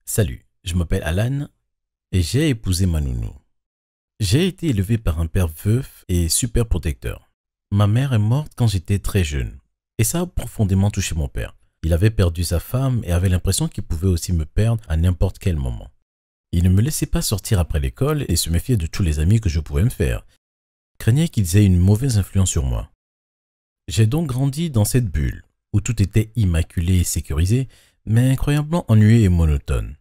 Salut, je m'appelle Alan et j'ai épousé ma nounou. J'ai été élevé par un père veuf et super protecteur. Ma mère est morte quand j'étais très jeune et ça a profondément touché mon père. Il avait perdu sa femme et avait l'impression qu'il pouvait aussi me perdre à n'importe quel moment. Il ne me laissait pas sortir après l'école et se méfiait de tous les amis que je pouvais me faire. Il craignait qu'ils aient une mauvaise influence sur moi. J'ai donc grandi dans cette bulle où tout était immaculé et sécurisé, mais incroyablement ennuyeux et monotone.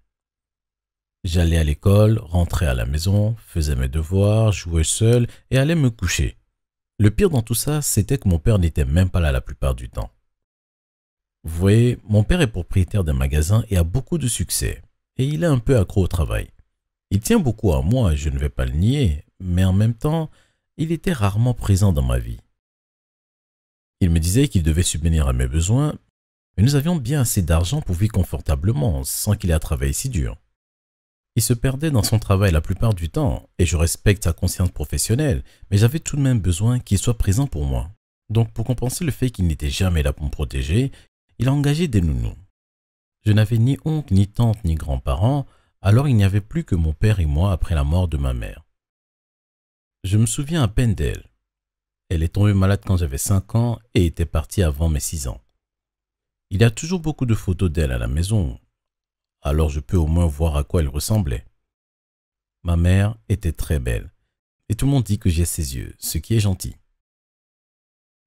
J'allais à l'école, rentrais à la maison, faisais mes devoirs, jouais seul et allais me coucher. Le pire dans tout ça, c'était que mon père n'était même pas là la plupart du temps. Vous voyez, mon père est propriétaire d'un magasin et a beaucoup de succès. Et il est un peu accro au travail. Il tient beaucoup à moi, je ne vais pas le nier, mais en même temps, il était rarement présent dans ma vie. Il me disait qu'il devait subvenir à mes besoins, mais nous avions bien assez d'argent pour vivre confortablement, sans qu'il ait à travailler si dur. Il se perdait dans son travail la plupart du temps, et je respecte sa conscience professionnelle, mais j'avais tout de même besoin qu'il soit présent pour moi. Donc pour compenser le fait qu'il n'était jamais là pour me protéger, il a engagé des nounous. Je n'avais ni oncle, ni tante, ni grands-parents, alors il n'y avait plus que mon père et moi après la mort de ma mère. Je me souviens à peine d'elle. Elle est tombée malade quand j'avais 5 ans et était partie avant mes 6 ans. Il y a toujours beaucoup de photos d'elle à la maison, alors je peux au moins voir à quoi elle ressemblait. Ma mère était très belle, et tout le monde dit que j'ai ses yeux, ce qui est gentil.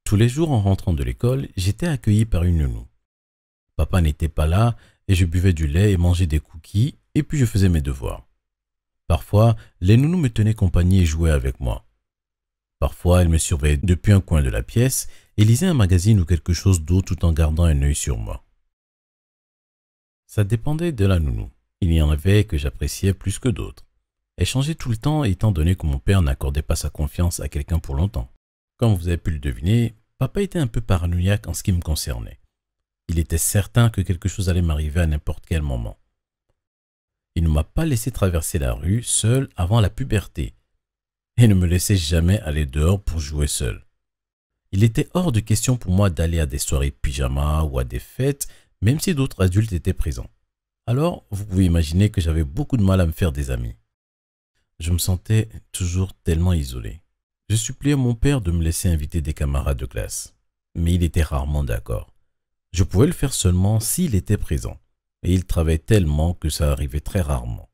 Tous les jours en rentrant de l'école, j'étais accueilli par une nounou. Papa n'était pas là, et je buvais du lait et mangeais des cookies, et puis je faisais mes devoirs. Parfois, les nounous me tenaient compagnie et jouaient avec moi. Parfois, elles me surveillaient depuis un coin de la pièce et lisaient un magazine ou quelque chose d'autre tout en gardant un œil sur moi. Ça dépendait de la nounou. Il y en avait que j'appréciais plus que d'autres. Elle changeait tout le temps étant donné que mon père n'accordait pas sa confiance à quelqu'un pour longtemps. Comme vous avez pu le deviner, papa était un peu paranoïaque en ce qui me concernait. Il était certain que quelque chose allait m'arriver à n'importe quel moment. Il ne m'a pas laissé traverser la rue seul avant la puberté et ne me laissait jamais aller dehors pour jouer seul. Il était hors de question pour moi d'aller à des soirées pyjama ou à des fêtes, même si d'autres adultes étaient présents. Alors, vous pouvez imaginer que j'avais beaucoup de mal à me faire des amis. Je me sentais toujours tellement isolé. Je suppliais mon père de me laisser inviter des camarades de classe, mais il était rarement d'accord. Je pouvais le faire seulement s'il était présent, et il travaillait tellement que ça arrivait très rarement.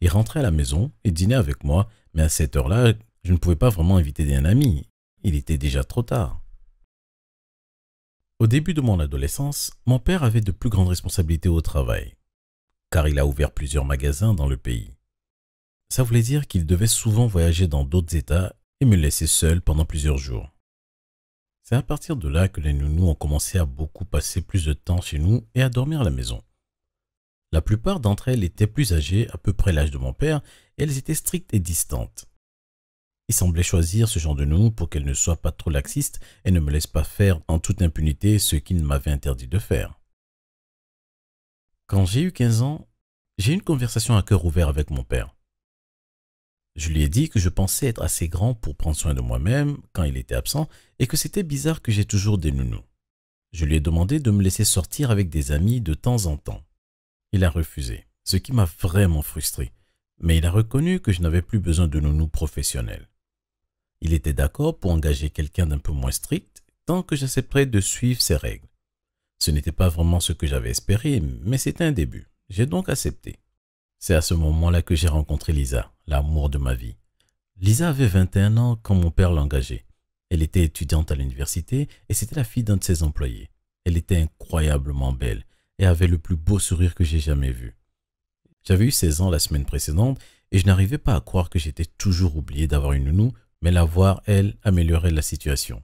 Il rentrait à la maison et dînait avec moi, mais à cette heure-là, je ne pouvais pas vraiment inviter un ami. Il était déjà trop tard. Au début de mon adolescence, mon père avait de plus grandes responsabilités au travail, car il a ouvert plusieurs magasins dans le pays. Ça voulait dire qu'il devait souvent voyager dans d'autres États et me laisser seul pendant plusieurs jours. C'est à partir de là que les nounous ont commencé à beaucoup passer plus de temps chez nous et à dormir à la maison. La plupart d'entre elles étaient plus âgées, à peu près l'âge de mon père, et elles étaient strictes et distantes. Il semblait choisir ce genre de nounou pour qu'elle ne soit pas trop laxiste et ne me laisse pas faire en toute impunité ce qu'il m'avait interdit de faire. Quand j'ai eu 15 ans, j'ai eu une conversation à cœur ouvert avec mon père. Je lui ai dit que je pensais être assez grand pour prendre soin de moi-même quand il était absent et que c'était bizarre que j'ai toujours des nounous. Je lui ai demandé de me laisser sortir avec des amis de temps en temps. Il a refusé, ce qui m'a vraiment frustré, mais il a reconnu que je n'avais plus besoin de nounou professionnel. Il était d'accord pour engager quelqu'un d'un peu moins strict tant que j'accepterais de suivre ses règles. Ce n'était pas vraiment ce que j'avais espéré, mais c'était un début. J'ai donc accepté. C'est à ce moment-là que j'ai rencontré Lisa, l'amour de ma vie. Lisa avait 21 ans quand mon père l'a engagée. Elle était étudiante à l'université et c'était la fille d'un de ses employés. Elle était incroyablement belle et avait le plus beau sourire que j'ai jamais vu. J'avais eu 16 ans la semaine précédente et je n'arrivais pas à croire que j'étais toujours oublié d'avoir une nounou, mais la voir, elle, améliorait la situation.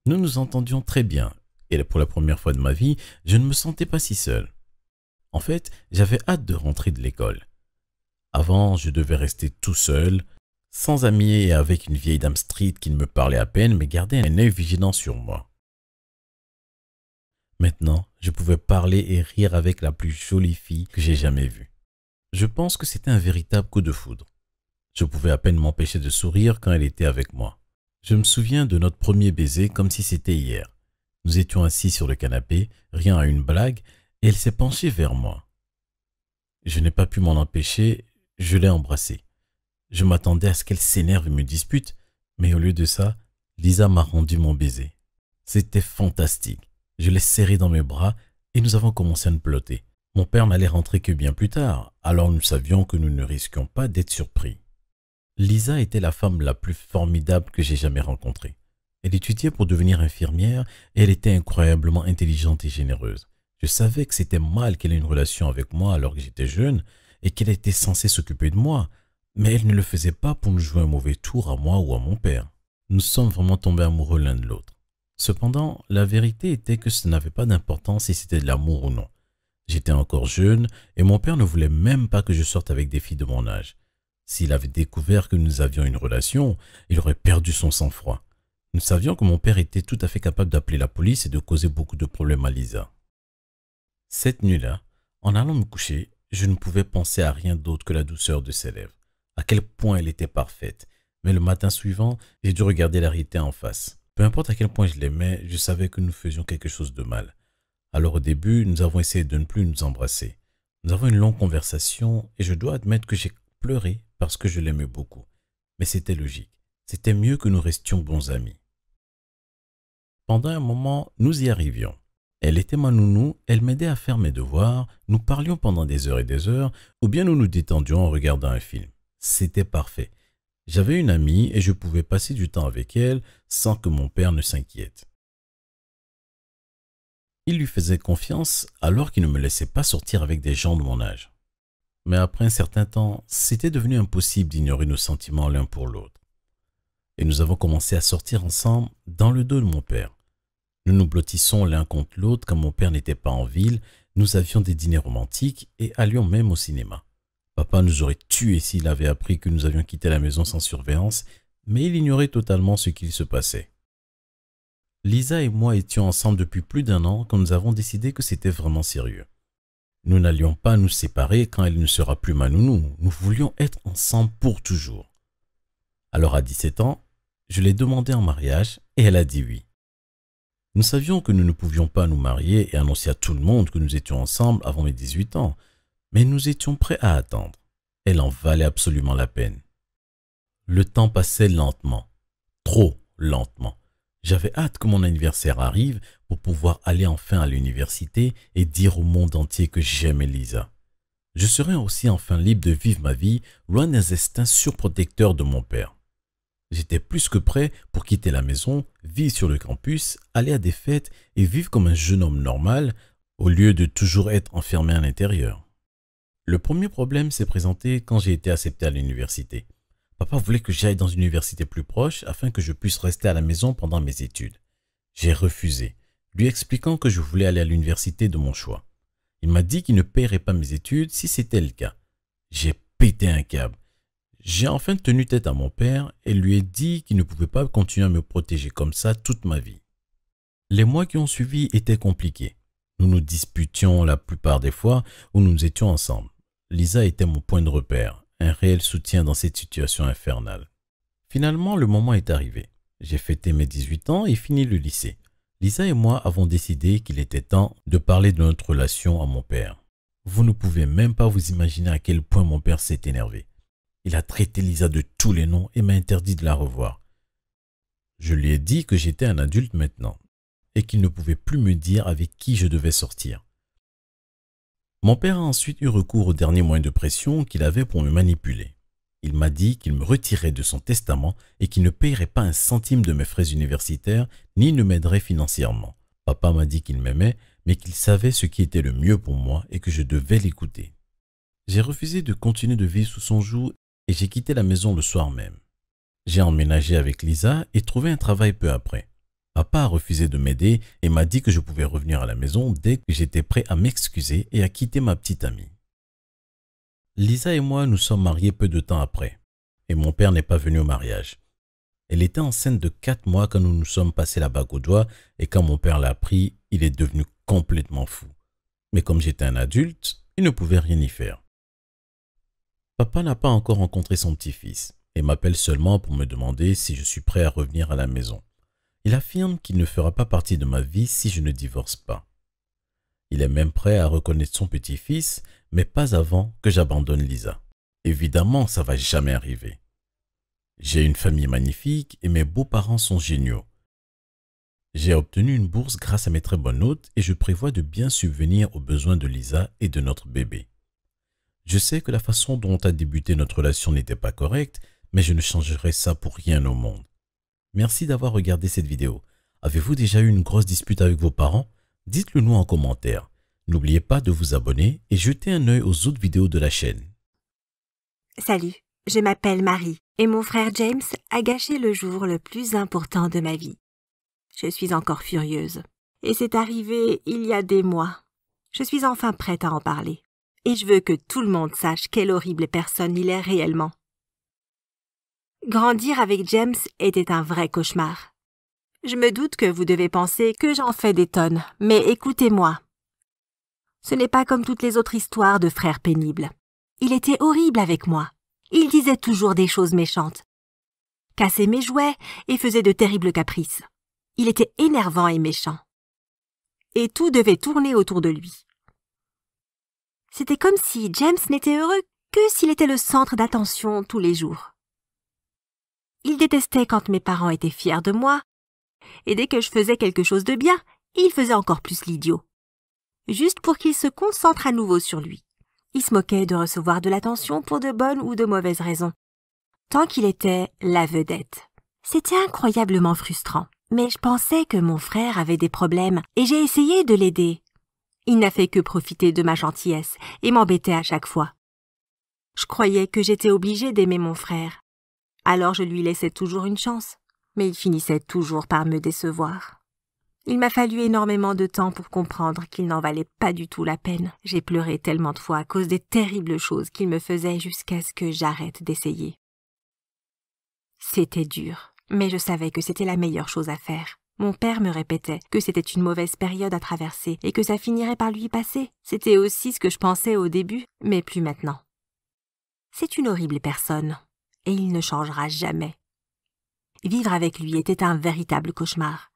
Nous nous entendions très bien et pour la première fois de ma vie, je ne me sentais pas si seul. En fait, j'avais hâte de rentrer de l'école. Avant, je devais rester tout seul, sans amis et avec une vieille dame street qui ne me parlait à peine mais gardait un œil vigilant sur moi. Maintenant, je pouvais parler et rire avec la plus jolie fille que j'ai jamais vue. Je pense que c'était un véritable coup de foudre. Je pouvais à peine m'empêcher de sourire quand elle était avec moi. Je me souviens de notre premier baiser comme si c'était hier. Nous étions assis sur le canapé, riant à une blague, et elle s'est penchée vers moi. Je n'ai pas pu m'en empêcher, je l'ai embrassée. Je m'attendais à ce qu'elle s'énerve et me dispute, mais au lieu de ça, Lisa m'a rendu mon baiser. C'était fantastique. Je l'ai serrée dans mes bras et nous avons commencé à nous peloter. Mon père n'allait rentrer que bien plus tard, alors nous savions que nous ne risquions pas d'être surpris. Lisa était la femme la plus formidable que j'ai jamais rencontrée. Elle étudiait pour devenir infirmière et elle était incroyablement intelligente et généreuse. Je savais que c'était mal qu'elle ait une relation avec moi alors que j'étais jeune et qu'elle était censée s'occuper de moi, mais elle ne le faisait pas pour nous jouer un mauvais tour à moi ou à mon père. Nous sommes vraiment tombés amoureux l'un de l'autre. Cependant, la vérité était que ce n'avait pas d'importance si c'était de l'amour ou non. J'étais encore jeune et mon père ne voulait même pas que je sorte avec des filles de mon âge. S'il avait découvert que nous avions une relation, il aurait perdu son sang-froid. Nous savions que mon père était tout à fait capable d'appeler la police et de causer beaucoup de problèmes à Lisa. Cette nuit-là, en allant me coucher, je ne pouvais penser à rien d'autre que la douceur de ses lèvres, à quel point elle était parfaite. Mais le matin suivant, j'ai dû regarder la réalité en face. Peu importe à quel point je l'aimais, je savais que nous faisions quelque chose de mal. Alors au début, nous avons essayé de ne plus nous embrasser. Nous avons une longue conversation et je dois admettre que j'ai pleuré parce que je l'aimais beaucoup. Mais c'était logique. C'était mieux que nous restions bons amis. Pendant un moment, nous y arrivions. Elle était ma nounou, elle m'aidait à faire mes devoirs, nous parlions pendant des heures et des heures, ou bien nous nous détendions en regardant un film. C'était parfait. J'avais une amie et je pouvais passer du temps avec elle sans que mon père ne s'inquiète. Il lui faisait confiance alors qu'il ne me laissait pas sortir avec des gens de mon âge. Mais après un certain temps, c'était devenu impossible d'ignorer nos sentiments l'un pour l'autre. Et nous avons commencé à sortir ensemble dans le dos de mon père. Nous nous blottissions l'un contre l'autre quand mon père n'était pas en ville, nous avions des dîners romantiques et allions même au cinéma. Papa nous aurait tués s'il avait appris que nous avions quitté la maison sans surveillance, mais il ignorait totalement ce qu'il se passait. Lisa et moi étions ensemble depuis plus d'1 an quand nous avons décidé que c'était vraiment sérieux. Nous n'allions pas nous séparer quand elle ne sera plus ma nounou, nous voulions être ensemble pour toujours. Alors à 17 ans, je l'ai demandé en mariage et elle a dit oui. Nous savions que nous ne pouvions pas nous marier et annoncer à tout le monde que nous étions ensemble avant mes 18 ans, mais nous étions prêts à attendre. Elle en valait absolument la peine. Le temps passait lentement, trop lentement. J'avais hâte que mon anniversaire arrive pour pouvoir aller enfin à l'université et dire au monde entier que j'aimais Lisa. Je serais aussi enfin libre de vivre ma vie loin des instincts surprotecteurs de mon père. J'étais plus que prêt pour quitter la maison, vivre sur le campus, aller à des fêtes et vivre comme un jeune homme normal au lieu de toujours être enfermé à l'intérieur. Le premier problème s'est présenté quand j'ai été accepté à l'université. Papa voulait que j'aille dans une université plus proche afin que je puisse rester à la maison pendant mes études. J'ai refusé, lui expliquant que je voulais aller à l'université de mon choix. Il m'a dit qu'il ne paierait pas mes études si c'était le cas. J'ai pété un câble. J'ai enfin tenu tête à mon père et lui ai dit qu'il ne pouvait pas continuer à me protéger comme ça toute ma vie. Les mois qui ont suivi étaient compliqués. Nous nous disputions la plupart des fois où nous étions ensemble. Lisa était mon point de repère, un réel soutien dans cette situation infernale. Finalement, le moment est arrivé. J'ai fêté mes 18 ans et fini le lycée. Lisa et moi avons décidé qu'il était temps de parler de notre relation à mon père. Vous ne pouvez même pas vous imaginer à quel point mon père s'est énervé. Il a traité Lisa de tous les noms et m'a interdit de la revoir. Je lui ai dit que j'étais un adulte maintenant et qu'il ne pouvait plus me dire avec qui je devais sortir. Mon père a ensuite eu recours au dernier moyen de pression qu'il avait pour me manipuler. Il m'a dit qu'il me retirait de son testament et qu'il ne payerait pas un centime de mes frais universitaires ni ne m'aiderait financièrement. Papa m'a dit qu'il m'aimait, mais qu'il savait ce qui était le mieux pour moi et que je devais l'écouter. J'ai refusé de continuer de vivre sous son joug et j'ai quitté la maison le soir même. J'ai emménagé avec Lisa et trouvé un travail peu après. Papa a refusé de m'aider et m'a dit que je pouvais revenir à la maison dès que j'étais prêt à m'excuser et à quitter ma petite amie. Lisa et moi nous sommes mariés peu de temps après et mon père n'est pas venu au mariage. Elle était enceinte de 4 mois quand nous nous sommes passés la bague au doigt et quand mon père l'a appris, il est devenu complètement fou. Mais comme j'étais un adulte, il ne pouvait rien y faire. Papa n'a pas encore rencontré son petit-fils et m'appelle seulement pour me demander si je suis prêt à revenir à la maison. Il affirme qu'il ne fera pas partie de ma vie si je ne divorce pas. Il est même prêt à reconnaître son petit-fils, mais pas avant que j'abandonne Lisa. Évidemment, ça va jamais arriver. J'ai une famille magnifique et mes beaux-parents sont géniaux. J'ai obtenu une bourse grâce à mes très bonnes notes et je prévois de bien subvenir aux besoins de Lisa et de notre bébé. Je sais que la façon dont a débuté notre relation n'était pas correcte, mais je ne changerai ça pour rien au monde. Merci d'avoir regardé cette vidéo. Avez-vous déjà eu une grosse dispute avec vos parents? Dites-le nous en commentaire. N'oubliez pas de vous abonner et jeter un œil aux autres vidéos de la chaîne. Salut, je m'appelle Marie et mon frère James a gâché le jour le plus important de ma vie. Je suis encore furieuse. Et c'est arrivé il y a des mois. Je suis enfin prête à en parler. Et je veux que tout le monde sache quelle horrible personne il est réellement. Grandir avec James était un vrai cauchemar. Je me doute que vous devez penser que j'en fais des tonnes, mais écoutez-moi. Ce n'est pas comme toutes les autres histoires de frères pénibles. Il était horrible avec moi. Il disait toujours des choses méchantes. Cassait mes jouets et faisait de terribles caprices. Il était énervant et méchant. Et tout devait tourner autour de lui. C'était comme si James n'était heureux que s'il était le centre d'attention tous les jours. Il détestait quand mes parents étaient fiers de moi, et dès que je faisais quelque chose de bien, il faisait encore plus l'idiot. Juste pour qu'il se concentre à nouveau sur lui. Il se moquait de recevoir de l'attention pour de bonnes ou de mauvaises raisons. Tant qu'il était la vedette. C'était incroyablement frustrant. Mais je pensais que mon frère avait des problèmes et j'ai essayé de l'aider. Il n'a fait que profiter de ma gentillesse et m'embêtait à chaque fois. Je croyais que j'étais obligée d'aimer mon frère. Alors je lui laissais toujours une chance, mais il finissait toujours par me décevoir. Il m'a fallu énormément de temps pour comprendre qu'il n'en valait pas du tout la peine. J'ai pleuré tellement de fois à cause des terribles choses qu'il me faisait jusqu'à ce que j'arrête d'essayer. C'était dur. Mais je savais que c'était la meilleure chose à faire. Mon père me répétait que c'était une mauvaise période à traverser et que ça finirait par lui passer. C'était aussi ce que je pensais au début, mais plus maintenant. C'est une horrible personne, et il ne changera jamais. Vivre avec lui était un véritable cauchemar.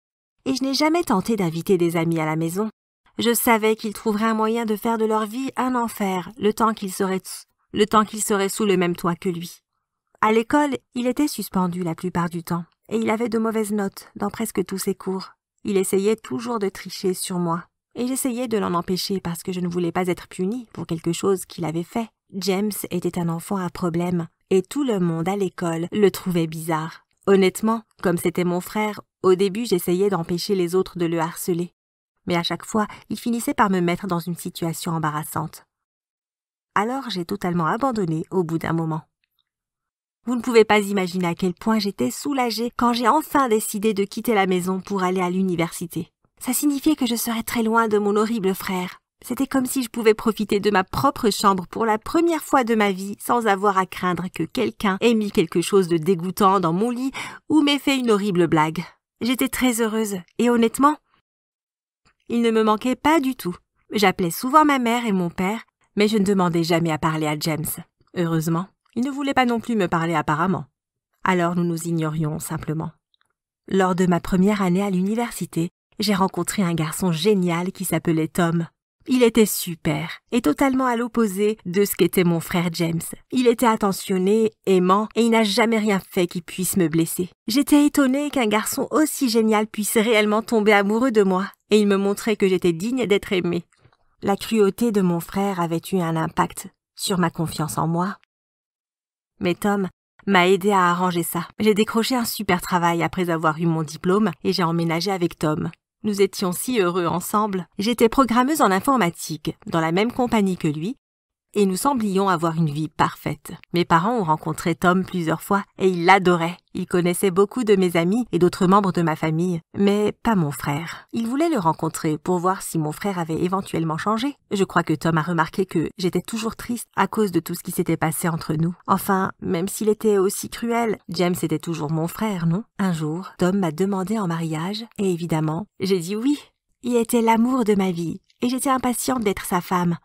Et je n'ai jamais tenté d'inviter des amis à la maison. Je savais qu'ils trouveraient un moyen de faire de leur vie un enfer, le temps qu'ils seraient sous le même toit que lui. À l'école, il était suspendu la plupart du temps, et il avait de mauvaises notes dans presque tous ses cours. Il essayait toujours de tricher sur moi, et j'essayais de l'en empêcher parce que je ne voulais pas être punie pour quelque chose qu'il avait fait. James était un enfant à problème, et tout le monde à l'école le trouvait bizarre. Honnêtement, comme c'était mon frère, au début j'essayais d'empêcher les autres de le harceler. Mais à chaque fois, il finissait par me mettre dans une situation embarrassante. Alors j'ai totalement abandonné au bout d'un moment. Vous ne pouvez pas imaginer à quel point j'étais soulagée quand j'ai enfin décidé de quitter la maison pour aller à l'université. Ça signifiait que je serais très loin de mon horrible frère. C'était comme si je pouvais profiter de ma propre chambre pour la première fois de ma vie sans avoir à craindre que quelqu'un ait mis quelque chose de dégoûtant dans mon lit ou m'ait fait une horrible blague. J'étais très heureuse et honnêtement, il ne me manquait pas du tout. J'appelais souvent ma mère et mon père, mais je ne demandais jamais à parler à James. Heureusement. Il ne voulait pas non plus me parler apparemment. Alors nous nous ignorions simplement. Lors de ma première année à l'université, j'ai rencontré un garçon génial qui s'appelait Tom. Il était super et totalement à l'opposé de ce qu'était mon frère James. Il était attentionné, aimant et il n'a jamais rien fait qui puisse me blesser. J'étais étonnée qu'un garçon aussi génial puisse réellement tomber amoureux de moi et il me montrait que j'étais digne d'être aimée. La cruauté de mon frère avait eu un impact sur ma confiance en moi. Mais Tom m'a aidé à arranger ça. J'ai décroché un super travail après avoir eu mon diplôme et j'ai emménagé avec Tom. Nous étions si heureux ensemble. J'étais programmeuse en informatique dans la même compagnie que lui et nous semblions avoir une vie parfaite. Mes parents ont rencontré Tom plusieurs fois et ils l'adoraient. Il connaissait beaucoup de mes amis et d'autres membres de ma famille, mais pas mon frère. Il voulait le rencontrer pour voir si mon frère avait éventuellement changé. Je crois que Tom a remarqué que j'étais toujours triste à cause de tout ce qui s'était passé entre nous. Enfin, même s'il était aussi cruel, James était toujours mon frère, non? Un jour, Tom m'a demandé en mariage et évidemment, j'ai dit oui. Il était l'amour de ma vie et j'étais impatiente d'être sa femme.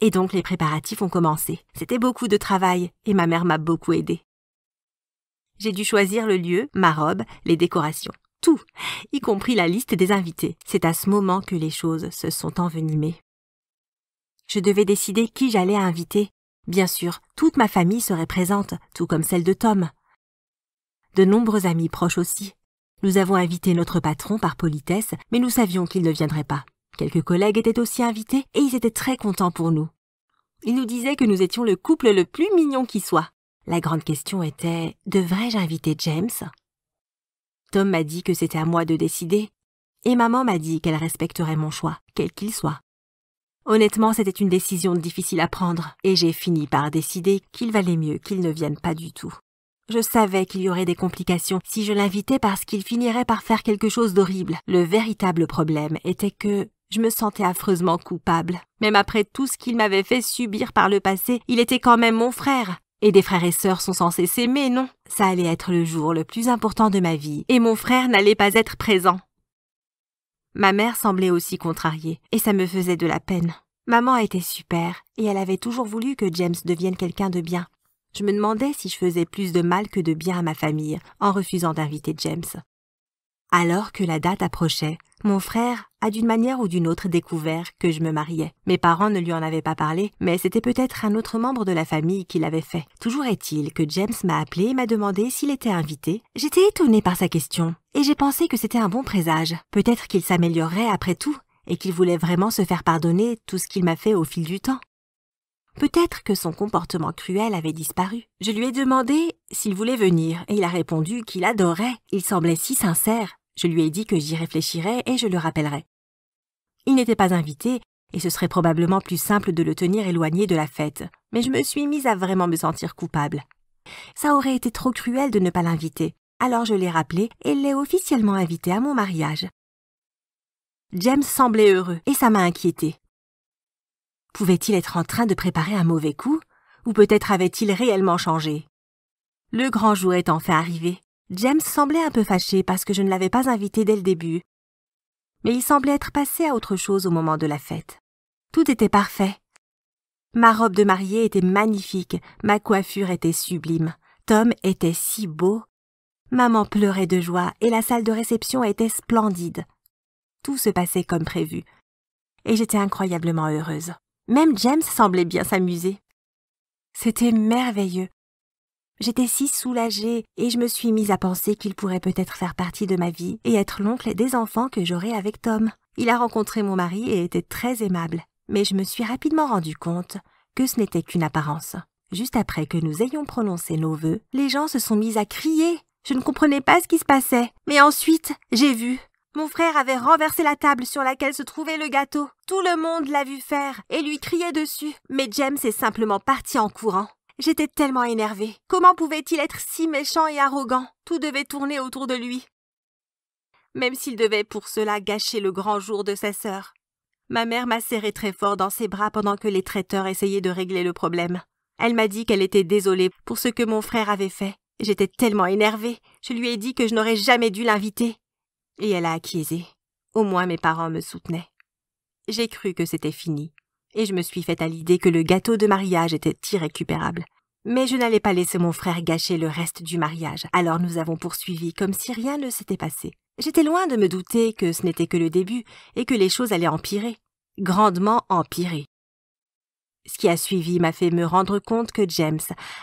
Et donc les préparatifs ont commencé. C'était beaucoup de travail et ma mère m'a beaucoup aidée. J'ai dû choisir le lieu, ma robe, les décorations, tout, y compris la liste des invités. C'est à ce moment que les choses se sont envenimées. Je devais décider qui j'allais inviter. Bien sûr, toute ma famille serait présente, tout comme celle de Tom. De nombreux amis proches aussi. Nous avons invité notre patron par politesse, mais nous savions qu'il ne viendrait pas. Quelques collègues étaient aussi invités et ils étaient très contents pour nous. Ils nous disaient que nous étions le couple le plus mignon qui soit. La grande question était, devrais-je inviter James? Tom m'a dit que c'était à moi de décider, et maman m'a dit qu'elle respecterait mon choix, quel qu'il soit. Honnêtement, c'était une décision difficile à prendre, et j'ai fini par décider qu'il valait mieux qu'il ne vienne pas du tout. Je savais qu'il y aurait des complications si je l'invitais parce qu'il finirait par faire quelque chose d'horrible. Le véritable problème était que je me sentais affreusement coupable. Même après tout ce qu'il m'avait fait subir par le passé, il était quand même mon frère. Et des frères et sœurs sont censés s'aimer, non? Ça allait être le jour le plus important de ma vie, et mon frère n'allait pas être présent. Ma mère semblait aussi contrariée, et ça me faisait de la peine. Maman était super, et elle avait toujours voulu que James devienne quelqu'un de bien. Je me demandais si je faisais plus de mal que de bien à ma famille en refusant d'inviter James. Alors que la date approchait, mon frère a d'une manière ou d'une autre découvert que je me mariais. Mes parents ne lui en avaient pas parlé, mais c'était peut-être un autre membre de la famille qui l'avait fait. Toujours est-il que James m'a appelé et m'a demandé s'il était invité. J'étais étonnée par sa question, et j'ai pensé que c'était un bon présage. Peut-être qu'il s'améliorerait après tout, et qu'il voulait vraiment se faire pardonner tout ce qu'il m'a fait au fil du temps. Peut-être que son comportement cruel avait disparu. Je lui ai demandé s'il voulait venir et il a répondu qu'il adorait. Il semblait si sincère. Je lui ai dit que j'y réfléchirais et je le rappellerais. Il n'était pas invité et ce serait probablement plus simple de le tenir éloigné de la fête. Mais je me suis mise à vraiment me sentir coupable. Ça aurait été trop cruel de ne pas l'inviter. Alors je l'ai rappelé et l'ai officiellement invité à mon mariage. James semblait heureux et ça m'a inquiétée. Pouvait-il être en train de préparer un mauvais coup, ou peut-être avait-il réellement changé? Le grand jour est enfin arrivé. James semblait un peu fâché parce que je ne l'avais pas invité dès le début. Mais il semblait être passé à autre chose au moment de la fête. Tout était parfait. Ma robe de mariée était magnifique, ma coiffure était sublime, Tom était si beau. Maman pleurait de joie et la salle de réception était splendide. Tout se passait comme prévu, et j'étais incroyablement heureuse. Même James semblait bien s'amuser. C'était merveilleux. J'étais si soulagée et je me suis mise à penser qu'il pourrait peut-être faire partie de ma vie et être l'oncle des enfants que j'aurais avec Tom. Il a rencontré mon mari et était très aimable, mais je me suis rapidement rendu compte que ce n'était qu'une apparence. Juste après que nous ayons prononcé nos vœux, les gens se sont mis à crier. Je ne comprenais pas ce qui se passait, mais ensuite, j'ai vu. Mon frère avait renversé la table sur laquelle se trouvait le gâteau. Tout le monde l'a vu faire et lui criait dessus. Mais James est simplement parti en courant. J'étais tellement énervée. Comment pouvait-il être si méchant et arrogant? Tout devait tourner autour de lui. Même s'il devait pour cela gâcher le grand jour de sa sœur. Ma mère m'a serré très fort dans ses bras pendant que les traiteurs essayaient de régler le problème. Elle m'a dit qu'elle était désolée pour ce que mon frère avait fait. J'étais tellement énervée. Je lui ai dit que je n'aurais jamais dû l'inviter. Et elle a acquiescé. Au moins mes parents me soutenaient. J'ai cru que c'était fini, et je me suis faite à l'idée que le gâteau de mariage était irrécupérable. Mais je n'allais pas laisser mon frère gâcher le reste du mariage, alors nous avons poursuivi comme si rien ne s'était passé. J'étais loin de me douter que ce n'était que le début, et que les choses allaient empirer. Grandement empirer. Ce qui a suivi m'a fait me rendre compte que James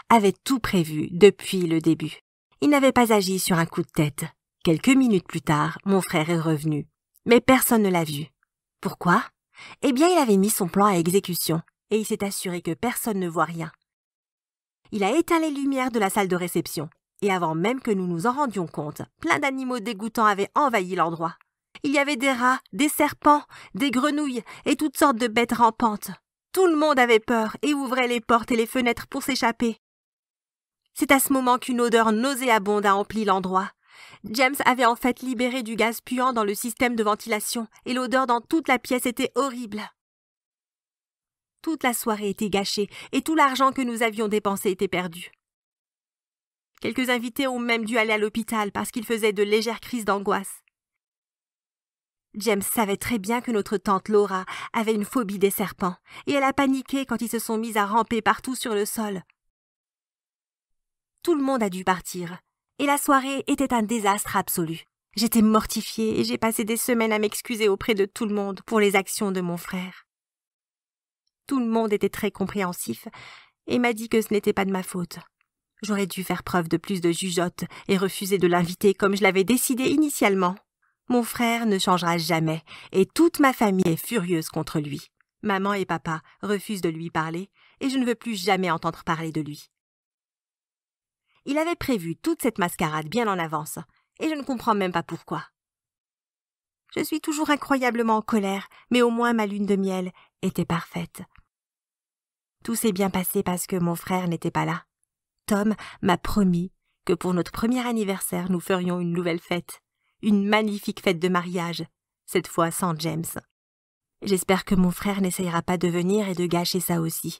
avait tout prévu depuis le début. Il n'avait pas agi sur un coup de tête. Quelques minutes plus tard, mon frère est revenu. Mais personne ne l'a vu. Pourquoi? Eh bien, il avait mis son plan à exécution, et il s'est assuré que personne ne voit rien. Il a éteint les lumières de la salle de réception, et avant même que nous nous en rendions compte, plein d'animaux dégoûtants avaient envahi l'endroit. Il y avait des rats, des serpents, des grenouilles et toutes sortes de bêtes rampantes. Tout le monde avait peur et ouvrait les portes et les fenêtres pour s'échapper. C'est à ce moment qu'une odeur nauséabonde a empli l'endroit. James avait en fait libéré du gaz puant dans le système de ventilation et l'odeur dans toute la pièce était horrible. Toute la soirée était gâchée et tout l'argent que nous avions dépensé était perdu. Quelques invités ont même dû aller à l'hôpital parce qu'ils faisaient de légères crises d'angoisse. James savait très bien que notre tante Laura avait une phobie des serpents et elle a paniqué quand ils se sont mis à ramper partout sur le sol. Tout le monde a dû partir. Et la soirée était un désastre absolu. J'étais mortifiée et j'ai passé des semaines à m'excuser auprès de tout le monde pour les actions de mon frère. Tout le monde était très compréhensif et m'a dit que ce n'était pas de ma faute. J'aurais dû faire preuve de plus de jugeote et refuser de l'inviter comme je l'avais décidé initialement. Mon frère ne changera jamais et toute ma famille est furieuse contre lui. Maman et papa refusent de lui parler et je ne veux plus jamais entendre parler de lui. Il avait prévu toute cette mascarade bien en avance et je ne comprends même pas pourquoi. Je suis toujours incroyablement en colère, mais au moins ma lune de miel était parfaite. Tout s'est bien passé parce que mon frère n'était pas là. Tom m'a promis que pour notre premier anniversaire, nous ferions une nouvelle fête. Une magnifique fête de mariage, cette fois sans James. J'espère que mon frère n'essayera pas de venir et de gâcher ça aussi.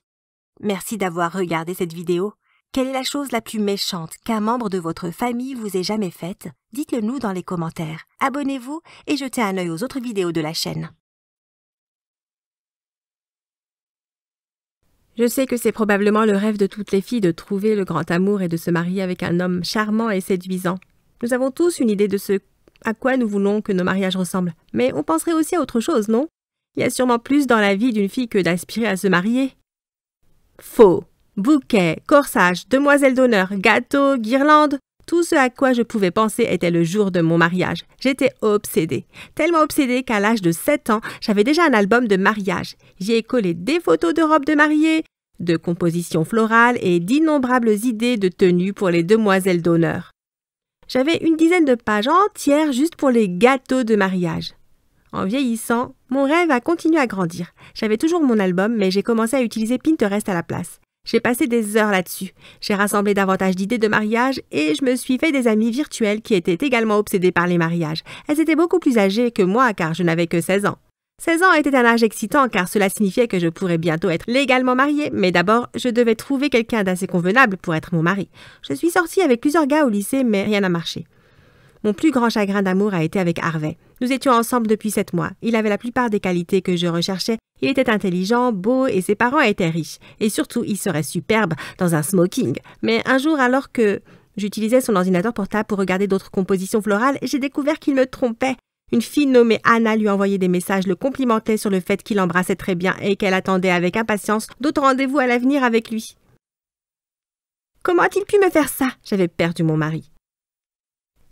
Merci d'avoir regardé cette vidéo. Quelle est la chose la plus méchante qu'un membre de votre famille vous ait jamais faite? Dites-le nous dans les commentaires. Abonnez-vous et jetez un œil aux autres vidéos de la chaîne. Je sais que c'est probablement le rêve de toutes les filles de trouver le grand amour et de se marier avec un homme charmant et séduisant. Nous avons tous une idée de ce à quoi nous voulons que nos mariages ressemblent. Mais on penserait aussi à autre chose, non? Il y a sûrement plus dans la vie d'une fille que d'aspirer à se marier. Faux, bouquet, corsage, demoiselle d'honneur, gâteau, guirlande, tout ce à quoi je pouvais penser était le jour de mon mariage. J'étais obsédée. Tellement obsédée qu'à l'âge de 7 ans, j'avais déjà un album de mariage. J'y ai collé des photos de robes de mariée, de compositions florales et d'innombrables idées de tenues pour les demoiselles d'honneur. J'avais une dizaine de pages entières juste pour les gâteaux de mariage. En vieillissant, mon rêve a continué à grandir. J'avais toujours mon album, mais j'ai commencé à utiliser Pinterest à la place. J'ai passé des heures là-dessus. J'ai rassemblé davantage d'idées de mariage et je me suis fait des amies virtuelles qui étaient également obsédées par les mariages. Elles étaient beaucoup plus âgées que moi car je n'avais que 16 ans. 16 ans était un âge excitant car cela signifiait que je pourrais bientôt être légalement mariée, mais d'abord, je devais trouver quelqu'un d'assez convenable pour être mon mari. Je suis sortie avec plusieurs gars au lycée, mais rien n'a marché. Mon plus grand chagrin d'amour a été avec Harvey. Nous étions ensemble depuis 7 mois. Il avait la plupart des qualités que je recherchais. Il était intelligent, beau et ses parents étaient riches. Et surtout, il serait superbe dans un smoking. Mais un jour, alors que j'utilisais son ordinateur portable pour regarder d'autres compositions florales, j'ai découvert qu'il me trompait. Une fille nommée Anna lui envoyait des messages, le complimentait sur le fait qu'il embrassait très bien et qu'elle attendait avec impatience d'autres rendez-vous à l'avenir avec lui. Comment a-t-il pu me faire ça? J'avais perdu mon mari.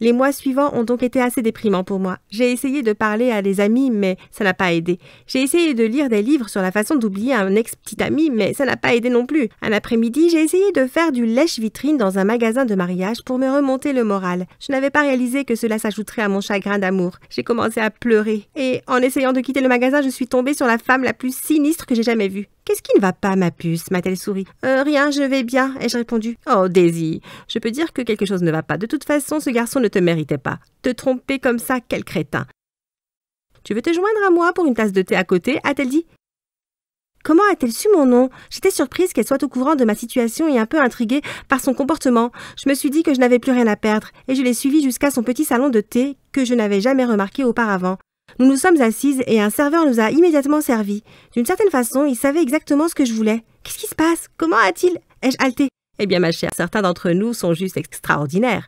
Les mois suivants ont donc été assez déprimants pour moi. J'ai essayé de parler à des amis, mais ça n'a pas aidé. J'ai essayé de lire des livres sur la façon d'oublier un ex-petit ami, mais ça n'a pas aidé non plus. Un après-midi, j'ai essayé de faire du lèche-vitrine dans un magasin de mariage pour me remonter le moral. Je n'avais pas réalisé que cela s'ajouterait à mon chagrin d'amour. J'ai commencé à pleurer. Et en essayant de quitter le magasin, je suis tombée sur la femme la plus sinistre que j'ai jamais vue. « Qu'est-ce qui ne va pas, ma puce ?» m'a-t-elle souri. « Rien, je vais bien. » ai-je répondu. « Oh, Daisy, je peux dire que quelque chose ne va pas. De toute façon, ce garçon ne te méritait pas. Te tromper comme ça, quel crétin. »« Tu veux te joindre à moi pour une tasse de thé à côté ?» a-t-elle dit. Comment a-t-elle su mon nom? J'étais surprise qu'elle soit au courant de ma situation et un peu intriguée par son comportement. Je me suis dit que je n'avais plus rien à perdre et je l'ai suivie jusqu'à son petit salon de thé que je n'avais jamais remarqué auparavant. Nous nous sommes assises et un serveur nous a immédiatement servi. D'une certaine façon, il savait exactement ce que je voulais. « Qu'est-ce qui se passe? Comment a-t-il » ai-je haleté. « Eh bien, ma chère, certains d'entre nous sont juste extraordinaires. »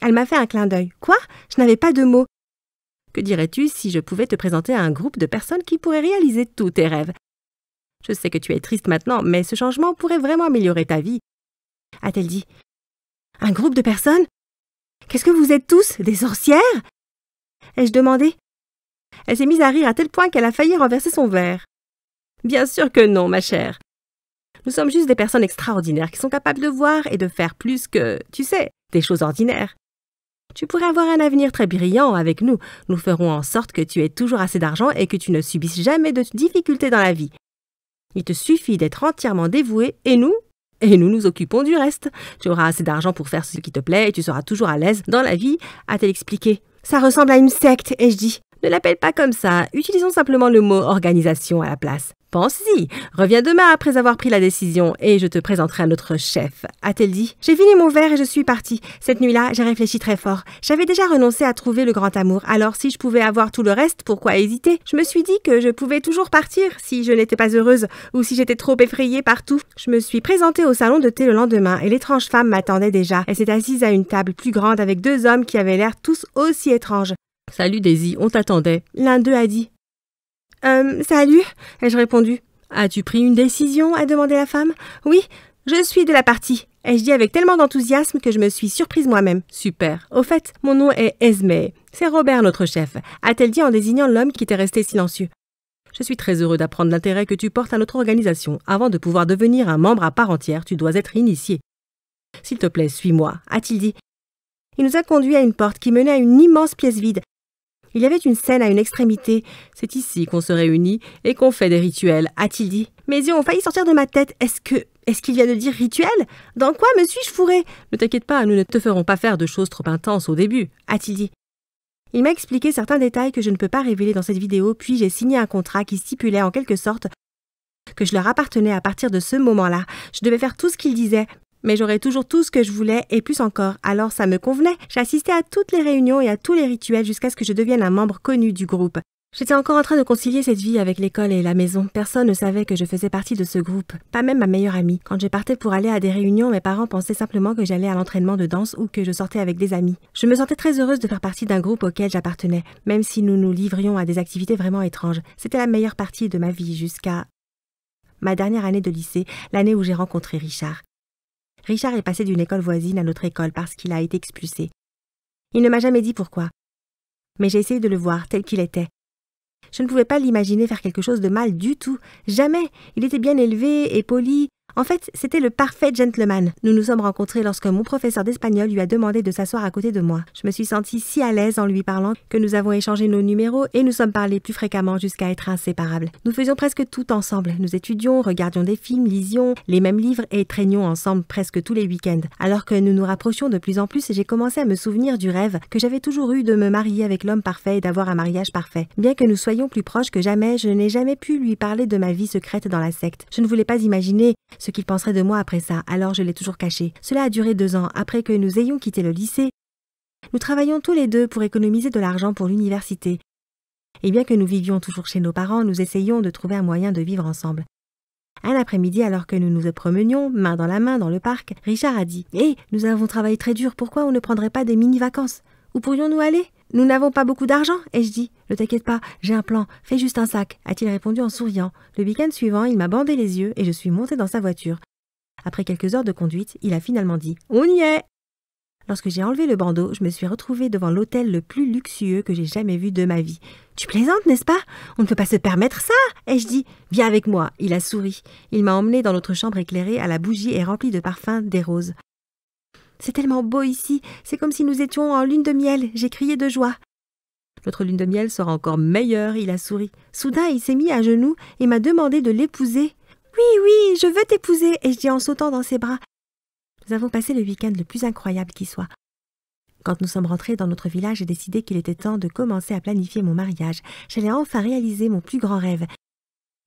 Elle m'a fait un clin d'œil. « Quoi? Je n'avais pas de mots. »« Que dirais-tu si je pouvais te présenter à un groupe de personnes qui pourraient réaliser tous tes rêves? Je sais que tu es triste maintenant, mais ce changement pourrait vraiment améliorer ta vie. » a-t-elle dit. « Un groupe de personnes? Qu'est-ce que vous êtes tous? Des sorcières? » ai-je demandé. Elle s'est mise à rire à tel point qu'elle a failli renverser son verre. « Bien sûr que non, ma chère. Nous sommes juste des personnes extraordinaires qui sont capables de voir et de faire plus que, tu sais, des choses ordinaires. Tu pourrais avoir un avenir très brillant avec nous. Nous ferons en sorte que tu aies toujours assez d'argent et que tu ne subisses jamais de difficultés dans la vie. Il te suffit d'être entièrement dévoué et nous nous occupons du reste. Tu auras assez d'argent pour faire ce qui te plaît et tu seras toujours à l'aise dans la vie, a-t-elle expliqué. Ça ressemble à une secte, ai-je dit. Ne l'appelle pas comme ça, utilisons simplement le mot organisation à la place. Pense-y, reviens demain après avoir pris la décision et je te présenterai à notre chef, a-t-elle dit. J'ai fini mon verre et je suis partie. Cette nuit-là, j'ai réfléchi très fort. J'avais déjà renoncé à trouver le grand amour, alors si je pouvais avoir tout le reste, pourquoi hésiter? Je me suis dit que je pouvais toujours partir si je n'étais pas heureuse ou si j'étais trop effrayée partout. Je me suis présentée au salon de thé le lendemain et l'étrange femme m'attendait déjà. Elle s'est assise à une table plus grande avec 2 hommes qui avaient l'air tous aussi étranges. « Salut Daisy, on t'attendait. » L'un d'eux a dit. « Salut » ai-je répondu. « As-tu pris une décision a demandé la femme. Oui, je suis de la partie, ai-je dit avec tellement d'enthousiasme que je me suis surprise moi-même. Super. Au fait, mon nom est Esme. C'est Robert, notre chef, a-t-elle dit en désignant l'homme qui était resté silencieux. Je suis très heureux d'apprendre l'intérêt que tu portes à notre organisation. Avant de pouvoir devenir un membre à part entière, tu dois être initié. S'il te plaît, suis-moi, a-t-il dit. Il nous a conduits à une porte qui menait à une immense pièce vide. Il y avait une scène à une extrémité. C'est ici qu'on se réunit et qu'on fait des rituels, a-t-il dit. Mes yeux ont failli sortir de ma tête. Est-ce qu'il vient de dire rituel? Dans quoi me suis-je fourré? Ne t'inquiète pas, nous ne te ferons pas faire de choses trop intenses au début, a-t-il dit. Il m'a expliqué certains détails que je ne peux pas révéler dans cette vidéo, puis j'ai signé un contrat qui stipulait en quelque sorte que je leur appartenais à partir de ce moment-là. Je devais faire tout ce qu'il disait, mais j'aurais toujours tout ce que je voulais et plus encore. Alors ça me convenait. J'ai assisté à toutes les réunions et à tous les rituels jusqu'à ce que je devienne un membre connu du groupe. J'étais encore en train de concilier cette vie avec l'école et la maison. Personne ne savait que je faisais partie de ce groupe, pas même ma meilleure amie. Quand je partais pour aller à des réunions, mes parents pensaient simplement que j'allais à l'entraînement de danse ou que je sortais avec des amis. Je me sentais très heureuse de faire partie d'un groupe auquel j'appartenais, même si nous nous livrions à des activités vraiment étranges. C'était la meilleure partie de ma vie jusqu'à ma dernière année de lycée, l'année où j'ai rencontré Richard. Richard est passé d'une école voisine à notre école parce qu'il a été expulsé. Il ne m'a jamais dit pourquoi, mais j'ai essayé de le voir tel qu'il était. Je ne pouvais pas l'imaginer faire quelque chose de mal du tout. Jamais. Il était bien élevé et poli. En fait, c'était le parfait gentleman. Nous nous sommes rencontrés lorsque mon professeur d'espagnol lui a demandé de s'asseoir à côté de moi. Je me suis sentie si à l'aise en lui parlant que nous avons échangé nos numéros et nous sommes parlé plus fréquemment jusqu'à être inséparables. Nous faisions presque tout ensemble. Nous étudions, regardions des films, lisions les mêmes livres et traînions ensemble presque tous les week-ends. Alors que nous nous rapprochions de plus en plus, j'ai commencé à me souvenir du rêve que j'avais toujours eu de me marier avec l'homme parfait et d'avoir un mariage parfait. Bien que nous soyons plus proches que jamais, je n'ai jamais pu lui parler de ma vie secrète dans la secte. Je ne voulais pas imaginer ce qu'il penserait de moi après ça, alors je l'ai toujours caché. Cela a duré 2 ans, après que nous ayons quitté le lycée. Nous travaillions tous les deux pour économiser de l'argent pour l'université. Et bien que nous vivions toujours chez nos parents, nous essayions de trouver un moyen de vivre ensemble. Un après-midi, alors que nous nous promenions, main dans la main, dans le parc, Richard a dit « Hé, nous avons travaillé très dur, pourquoi on ne prendrait pas des mini-vacances? Où pourrions-nous aller? Nous n'avons pas beaucoup d'argent, ai-je dit. Ne t'inquiète pas, j'ai un plan, fais juste un sac, a-t-il répondu en souriant. Le week-end suivant, il m'a bandé les yeux et je suis montée dans sa voiture. Après quelques heures de conduite, il a finalement dit « On y est !» Lorsque j'ai enlevé le bandeau, je me suis retrouvée devant l'hôtel le plus luxueux que j'ai jamais vu de ma vie. « Tu plaisantes, n'est-ce pas? On ne peut pas se permettre ça !» ai-je dit. « Viens avec moi !» Il a souri. Il m'a emmenée dans notre chambre éclairée à la bougie et remplie de parfums des roses. « C'est tellement beau ici, c'est comme si nous étions en lune de miel !» J'ai crié de joie. « Notre lune de miel sera encore meilleure !» Il a souri. Soudain, il s'est mis à genoux et m'a demandé de l'épouser. « Oui, je veux t'épouser !» ai-je dit en sautant dans ses bras. Nous avons passé le week-end le plus incroyable qui soit. Quand nous sommes rentrés dans notre village, j'ai décidé qu'il était temps de commencer à planifier mon mariage. J'allais enfin réaliser mon plus grand rêve.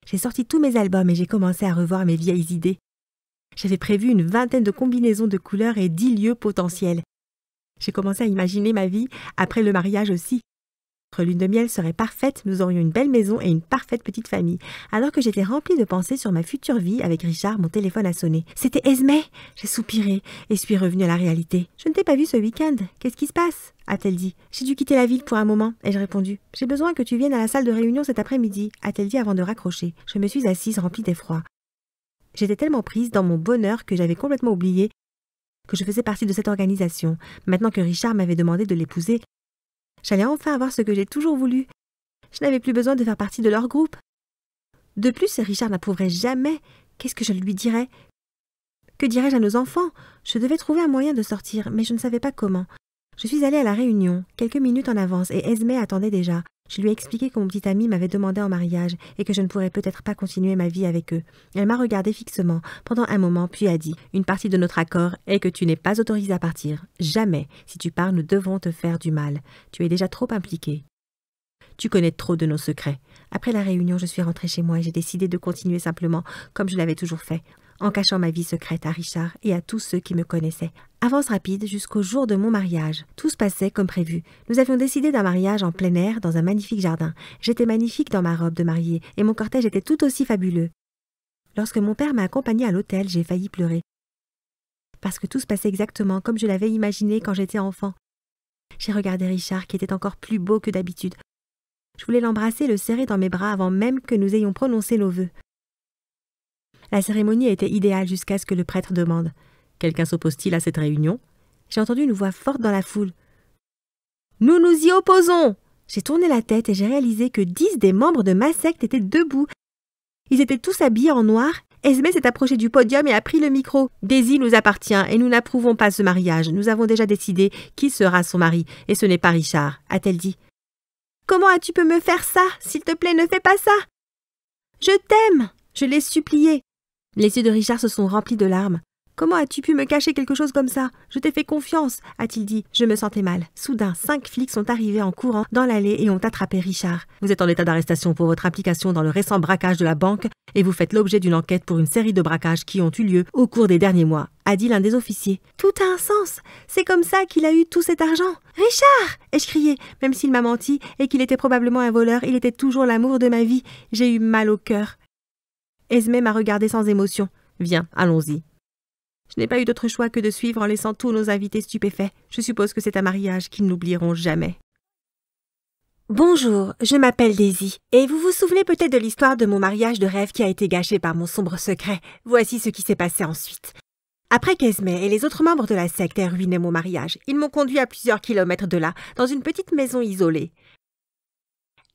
J'ai sorti tous mes albums et j'ai commencé à revoir mes vieilles idées. J'avais prévu une 20aine de combinaisons de couleurs et 10 lieux potentiels. J'ai commencé à imaginer ma vie après le mariage aussi. Notre lune de miel serait parfaite, nous aurions une belle maison et une parfaite petite famille. Alors que j'étais remplie de pensées sur ma future vie avec Richard, mon téléphone a sonné. C'était Esme. J'ai soupiré et suis revenue à la réalité. « Je ne t'ai pas vu ce week-end. Qu'est-ce qui se passe ?» a-t-elle dit. « J'ai dû quitter la ville pour un moment. » ai-je répondu. « J'ai besoin que tu viennes à la salle de réunion cet après-midi. » a-t-elle dit avant de raccrocher. Je me suis assise remplie d'effroi. J'étais tellement prise dans mon bonheur que j'avais complètement oublié que je faisais partie de cette organisation. Maintenant que Richard m'avait demandé de l'épouser, j'allais enfin avoir ce que j'ai toujours voulu. Je n'avais plus besoin de faire partie de leur groupe. De plus, Richard n'approuverait jamais. Qu'est-ce que je lui dirais? Que dirais-je à nos enfants? Je devais trouver un moyen de sortir, mais je ne savais pas comment. Je suis allée à la réunion, quelques minutes en avance, et Esme attendait déjà. Je lui ai expliqué que mon petit ami m'avait demandé en mariage et que je ne pourrais peut-être pas continuer ma vie avec eux. Elle m'a regardé fixement pendant un moment, puis a dit « Une partie de notre accord est que tu n'es pas autorisée à partir. Jamais. Si tu pars, nous devons te faire du mal. Tu es déjà trop impliqué. Tu connais trop de nos secrets. » Après la réunion, je suis rentrée chez moi et j'ai décidé de continuer simplement comme je l'avais toujours fait, en cachant ma vie secrète à Richard et à tous ceux qui me connaissaient. Avance rapide jusqu'au jour de mon mariage. Tout se passait comme prévu. Nous avions décidé d'un mariage en plein air dans un magnifique jardin. J'étais magnifique dans ma robe de mariée et mon cortège était tout aussi fabuleux. Lorsque mon père m'a accompagnée à l'hôtel, j'ai failli pleurer. Parce que tout se passait exactement comme je l'avais imaginé quand j'étais enfant. J'ai regardé Richard qui était encore plus beau que d'habitude. Je voulais l'embrasser et le serrer dans mes bras avant même que nous ayons prononcé nos vœux. La cérémonie était idéale jusqu'à ce que le prêtre demande « Quelqu'un s'oppose-t-il à cette réunion ?» J'ai entendu une voix forte dans la foule. « Nous nous y opposons !» J'ai tourné la tête et j'ai réalisé que 10 des membres de ma secte étaient debout. Ils étaient tous habillés en noir. Esmé s'est approchée du podium et a pris le micro. « Daisy nous appartient et nous n'approuvons pas ce mariage. Nous avons déjà décidé qui sera son mari et ce n'est pas Richard, » a-t-elle dit. « Comment as-tu pu me faire ça? S'il te plaît, ne fais pas ça! »« Je t'aime !» Je l'ai supplié. Les yeux de Richard se sont remplis de larmes. « Comment as-tu pu me cacher quelque chose comme ça? Je t'ai fait confiance, » a-t-il dit. Je me sentais mal. Soudain, 5 flics sont arrivés en courant dans l'allée et ont attrapé Richard. « Vous êtes en état d'arrestation pour votre implication dans le récent braquage de la banque et vous faites l'objet d'une enquête pour une série de braquages qui ont eu lieu au cours des derniers mois, » a dit l'un des officiers. « Tout a un sens. C'est comme ça qu'il a eu tout cet argent. »« Richard !» ai-je crié. Même s'il m'a menti et qu'il était probablement un voleur, il était toujours l'amour de ma vie. J'ai eu mal au cœur. Esmé m'a regardé sans émotion. « Viens, allons-y. » Je n'ai pas eu d'autre choix que de suivre en laissant tous nos invités stupéfaits. Je suppose que c'est un mariage qu'ils n'oublieront jamais. Bonjour, je m'appelle Daisy, et vous vous souvenez peut-être de l'histoire de mon mariage de rêve qui a été gâché par mon sombre secret. Voici ce qui s'est passé ensuite. Après qu'Esmé et les autres membres de la secte aient ruiné mon mariage, ils m'ont conduit à plusieurs kilomètres de là, dans une petite maison isolée.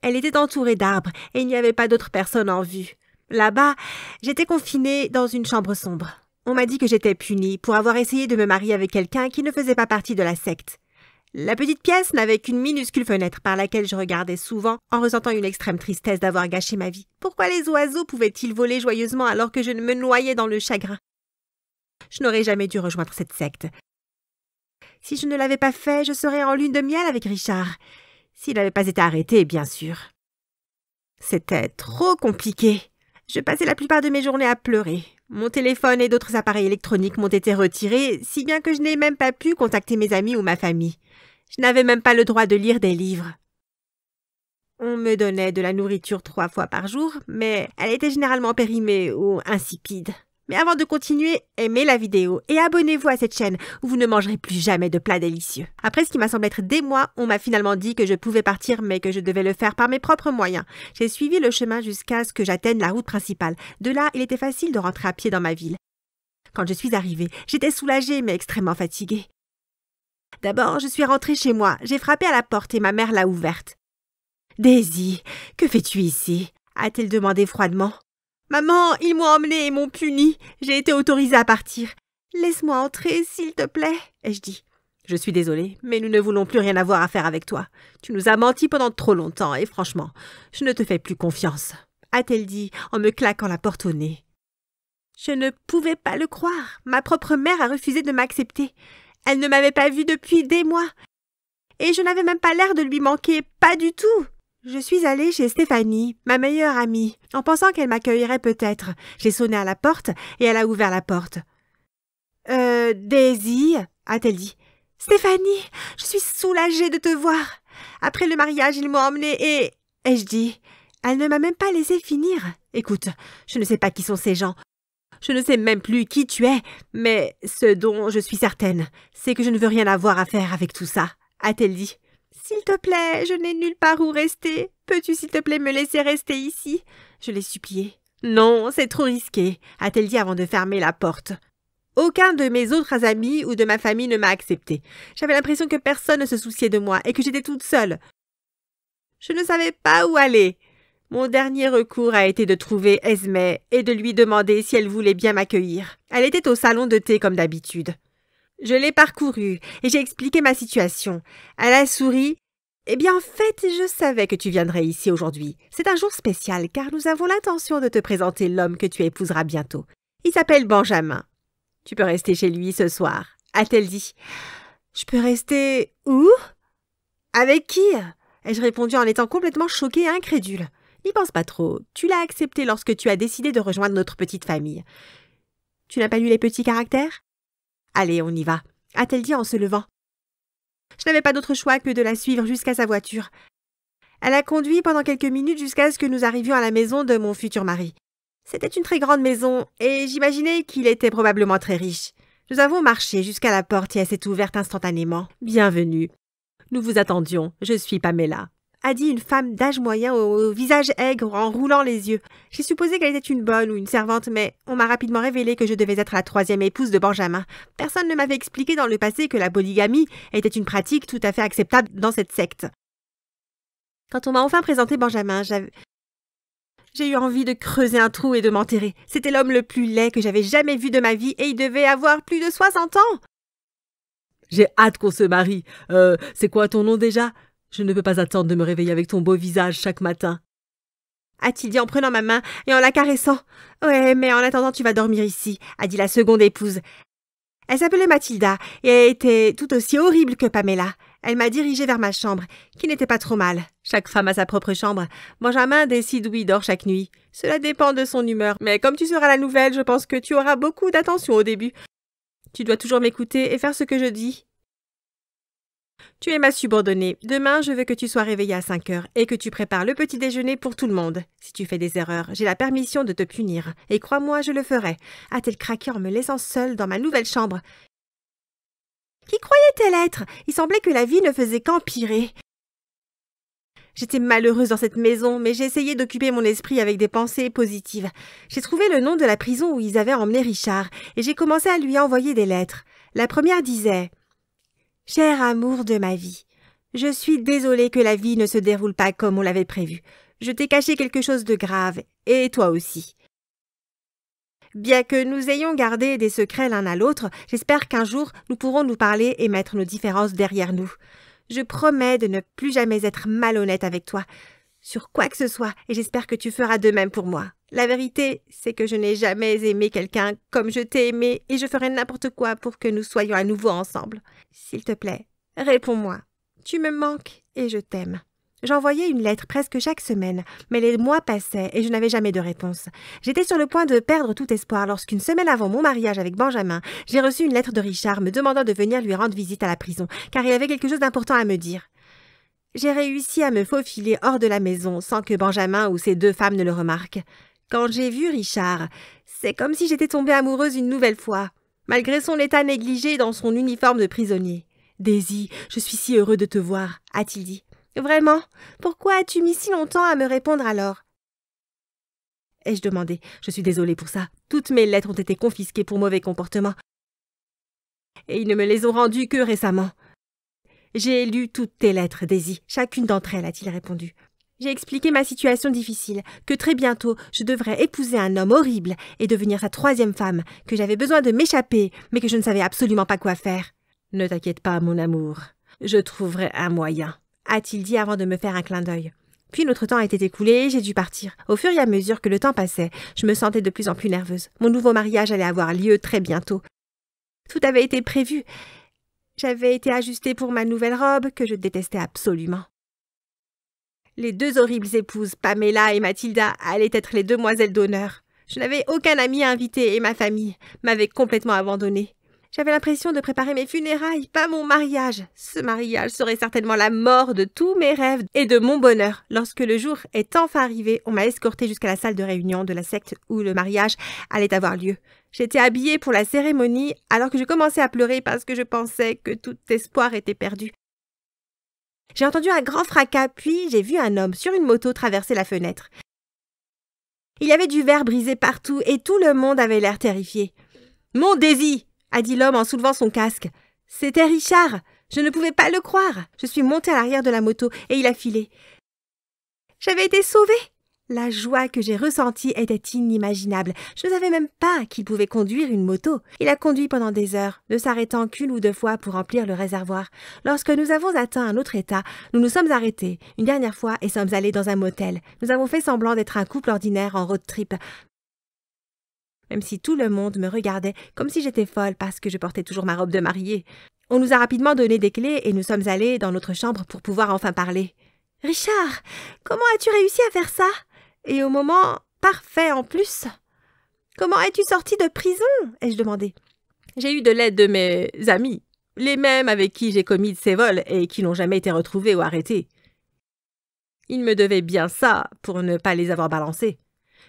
Elle était entourée d'arbres, et il n'y avait pas d'autres personnes en vue. Là-bas, j'étais confinée dans une chambre sombre. On m'a dit que j'étais punie pour avoir essayé de me marier avec quelqu'un qui ne faisait pas partie de la secte. La petite pièce n'avait qu'une minuscule fenêtre par laquelle je regardais souvent en ressentant une extrême tristesse d'avoir gâché ma vie. Pourquoi les oiseaux pouvaient-ils voler joyeusement alors que je me noyais dans le chagrin? Je n'aurais jamais dû rejoindre cette secte. Si je ne l'avais pas fait, je serais en lune de miel avec Richard. S'il n'avait pas été arrêté, bien sûr. C'était trop compliqué. Je passais la plupart de mes journées à pleurer. Mon téléphone et d'autres appareils électroniques m'ont été retirés, si bien que je n'ai même pas pu contacter mes amis ou ma famille. Je n'avais même pas le droit de lire des livres. On me donnait de la nourriture 3 fois par jour, mais elle était généralement périmée ou insipide. Mais avant de continuer, aimez la vidéo et abonnez-vous à cette chaîne où vous ne mangerez plus jamais de plats délicieux. Après ce qui m'a semblé être des mois, on m'a finalement dit que je pouvais partir mais que je devais le faire par mes propres moyens. J'ai suivi le chemin jusqu'à ce que j'atteigne la route principale. De là, il était facile de rentrer à pied dans ma ville. Quand je suis arrivée, j'étais soulagée mais extrêmement fatiguée. D'abord, je suis rentrée chez moi. J'ai frappé à la porte et ma mère l'a ouverte. « Daisy, que fais-tu ici ?» a-t-elle demandé froidement. « Maman, ils m'ont emmenée et m'ont punie. J'ai été autorisée à partir. Laisse-moi entrer, s'il te plaît, » ai-je dit. « Je suis désolée, mais nous ne voulons plus rien avoir à faire avec toi. Tu nous as menti pendant trop longtemps et franchement, je ne te fais plus confiance, » a-t-elle dit en me claquant la porte au nez. Je ne pouvais pas le croire. Ma propre mère a refusé de m'accepter. Elle ne m'avait pas vue depuis des mois. Et je n'avais même pas l'air de lui manquer, pas du tout. Je suis allée chez Stéphanie, ma meilleure amie, en pensant qu'elle m'accueillerait peut-être. J'ai sonné à la porte et elle a ouvert la porte. « Daisy ?» a-t-elle dit. « Stéphanie, je suis soulagée de te voir. Après le mariage, ils m'ont emmenée et... » ai-je dit. Elle ne m'a même pas laissé finir. Écoute, je ne sais pas qui sont ces gens. Je ne sais même plus qui tu es, mais ce dont je suis certaine, c'est que je ne veux rien avoir à faire avec tout ça, a-t-elle dit. S'il te plaît, je n'ai nulle part où rester. Peux-tu s'il te plaît me laisser rester ici? Je l'ai supplié. Non, c'est trop risqué, a-t-elle dit avant de fermer la porte. Aucun de mes autres amis ou de ma famille ne m'a accepté. J'avais l'impression que personne ne se souciait de moi et que j'étais toute seule. Je ne savais pas où aller. Mon dernier recours a été de trouver Esmé et de lui demander si elle voulait bien m'accueillir. Elle était au salon de thé comme d'habitude. Je l'ai parcourue et j'ai expliqué ma situation. Elle a souri. « Eh bien, en fait, je savais que tu viendrais ici aujourd'hui. C'est un jour spécial car nous avons l'intention de te présenter l'homme que tu épouseras bientôt. Il s'appelle Benjamin. Tu peux rester chez lui ce soir, » a-t-elle dit. « Je peux rester où? Avec qui ?» ai-je répondu en étant complètement choquée et incrédule. « N'y pense pas trop. Tu l'as accepté lorsque tu as décidé de rejoindre notre petite famille. Tu n'as pas lu les petits caractères? Allez, on y va, » a-t-elle dit en se levant. Je n'avais pas d'autre choix que de la suivre jusqu'à sa voiture. Elle a conduit pendant quelques minutes jusqu'à ce que nous arrivions à la maison de mon futur mari. C'était une très grande maison et j'imaginais qu'il était probablement très riche. Nous avons marché jusqu'à la porte et elle s'est ouverte instantanément. « Bienvenue. Nous vous attendions. Je suis Pamela. » a dit une femme d'âge moyen au visage aigre en roulant les yeux. J'ai supposé qu'elle était une bonne ou une servante, mais on m'a rapidement révélé que je devais être la 3e épouse de Benjamin. Personne ne m'avait expliqué dans le passé que la polygamie était une pratique tout à fait acceptable dans cette secte. Quand on m'a enfin présenté Benjamin, j'ai eu envie de creuser un trou et de m'enterrer. C'était l'homme le plus laid que j'avais jamais vu de ma vie et il devait avoir plus de 60 ans. J'ai hâte qu'on se marie. C'est quoi ton nom déjà? Je ne peux pas attendre de me réveiller avec ton beau visage chaque matin. A-t-il dit en prenant ma main et en la caressant. Ouais, mais en attendant tu vas dormir ici, a dit la seconde épouse. Elle s'appelait Mathilda et elle était tout aussi horrible que Pamela. Elle m'a dirigée vers ma chambre, qui n'était pas trop mal. Chaque femme a sa propre chambre. Benjamin décide où il dort chaque nuit. Cela dépend de son humeur, mais comme tu seras la nouvelle, je pense que tu auras beaucoup d'attention au début. Tu dois toujours m'écouter et faire ce que je dis. Tu es ma subordonnée. Demain, je veux que tu sois réveillée à 5 heures et que tu prépares le petit déjeuner pour tout le monde. Si tu fais des erreurs, j'ai la permission de te punir. Et crois-moi, je le ferai. A-t-elle craqué en me laissant seule dans ma nouvelle chambre? Qui croyait-elle être? Il semblait que la vie ne faisait qu'empirer. J'étais malheureuse dans cette maison, mais j'ai essayé d'occuper mon esprit avec des pensées positives. J'ai trouvé le nom de la prison où ils avaient emmené Richard, et j'ai commencé à lui envoyer des lettres. La première disait « Cher amour de ma vie, je suis désolée que la vie ne se déroule pas comme on l'avait prévu. Je t'ai caché quelque chose de grave, et toi aussi. Bien que nous ayons gardé des secrets l'un à l'autre, j'espère qu'un jour nous pourrons nous parler et mettre nos différences derrière nous. Je promets de ne plus jamais être malhonnête avec toi, sur quoi que ce soit, et j'espère que tu feras de même pour moi. La vérité, c'est que je n'ai jamais aimé quelqu'un comme je t'ai aimé, et je ferai n'importe quoi pour que nous soyons à nouveau ensemble. S'il te plaît, réponds-moi. Tu me manques et je t'aime. » J'envoyais une lettre presque chaque semaine, mais les mois passaient et je n'avais jamais de réponse. J'étais sur le point de perdre tout espoir lorsqu'une semaine avant mon mariage avec Benjamin, j'ai reçu une lettre de Richard me demandant de venir lui rendre visite à la prison, car il avait quelque chose d'important à me dire. J'ai réussi à me faufiler hors de la maison sans que Benjamin ou ses 2 femmes ne le remarquent. Quand j'ai vu Richard, c'est comme si j'étais tombée amoureuse une nouvelle fois, malgré son état négligé dans son uniforme de prisonnier. « Daisy, je suis si heureux de te voir », a-t-il dit. « Vraiment? Pourquoi as-tu mis si longtemps à me répondre alors ?» Ai-je demandé. Je suis désolée pour ça. Toutes mes lettres ont été confisquées pour mauvais comportement. Et ils ne me les ont rendues que récemment. J'ai lu toutes tes lettres, Daisy. Chacune d'entre elles, a-t-il répondu. J'ai expliqué ma situation difficile, que très bientôt je devrais épouser un homme horrible et devenir sa 3e femme, que j'avais besoin de m'échapper, mais que je ne savais absolument pas quoi faire. Ne t'inquiète pas, mon amour. Je trouverai un moyen, a-t-il dit avant de me faire un clin d'œil. Puis notre temps était écoulé et j'ai dû partir. Au fur et à mesure que le temps passait, je me sentais de plus en plus nerveuse. Mon nouveau mariage allait avoir lieu très bientôt. Tout avait été prévu. J'avais été ajustée pour ma nouvelle robe, que je détestais absolument. Les 2 horribles épouses, Pamela et Mathilda, allaient être les demoiselles d'honneur. Je n'avais aucun ami à inviter et ma famille m'avait complètement abandonnée. J'avais l'impression de préparer mes funérailles, pas mon mariage. Ce mariage serait certainement la mort de tous mes rêves et de mon bonheur. Lorsque le jour est enfin arrivé, on m'a escortée jusqu'à la salle de réunion de la secte où le mariage allait avoir lieu. J'étais habillée pour la cérémonie alors que je commençais à pleurer parce que je pensais que tout espoir était perdu. J'ai entendu un grand fracas, puis j'ai vu un homme sur une moto traverser la fenêtre. Il y avait du verre brisé partout et tout le monde avait l'air terrifié. « Mon Daisy !» a dit l'homme en soulevant son casque. C'était Richard. Je ne pouvais pas le croire. Je suis montée à l'arrière de la moto et il a filé. J'avais été sauvée. La joie que j'ai ressentie était inimaginable. Je ne savais même pas qu'il pouvait conduire une moto. Il a conduit pendant des heures, ne s'arrêtant qu'1 ou 2 fois pour remplir le réservoir. Lorsque nous avons atteint un autre état, nous nous sommes arrêtés une dernière fois et sommes allés dans un motel. Nous avons fait semblant d'être un couple ordinaire en road trip. Même si tout le monde me regardait comme si j'étais folle parce que je portais toujours ma robe de mariée. On nous a rapidement donné des clés et nous sommes allés dans notre chambre pour pouvoir enfin parler. « Richard, comment as-tu réussi à faire ça? Et au moment parfait en plus. Comment es-tu sorti de prison ?» ai-je demandé. « J'ai eu de l'aide de mes amis, les mêmes avec qui j'ai commis ces vols et qui n'ont jamais été retrouvés ou arrêtés. Ils me devaient bien ça pour ne pas les avoir balancés.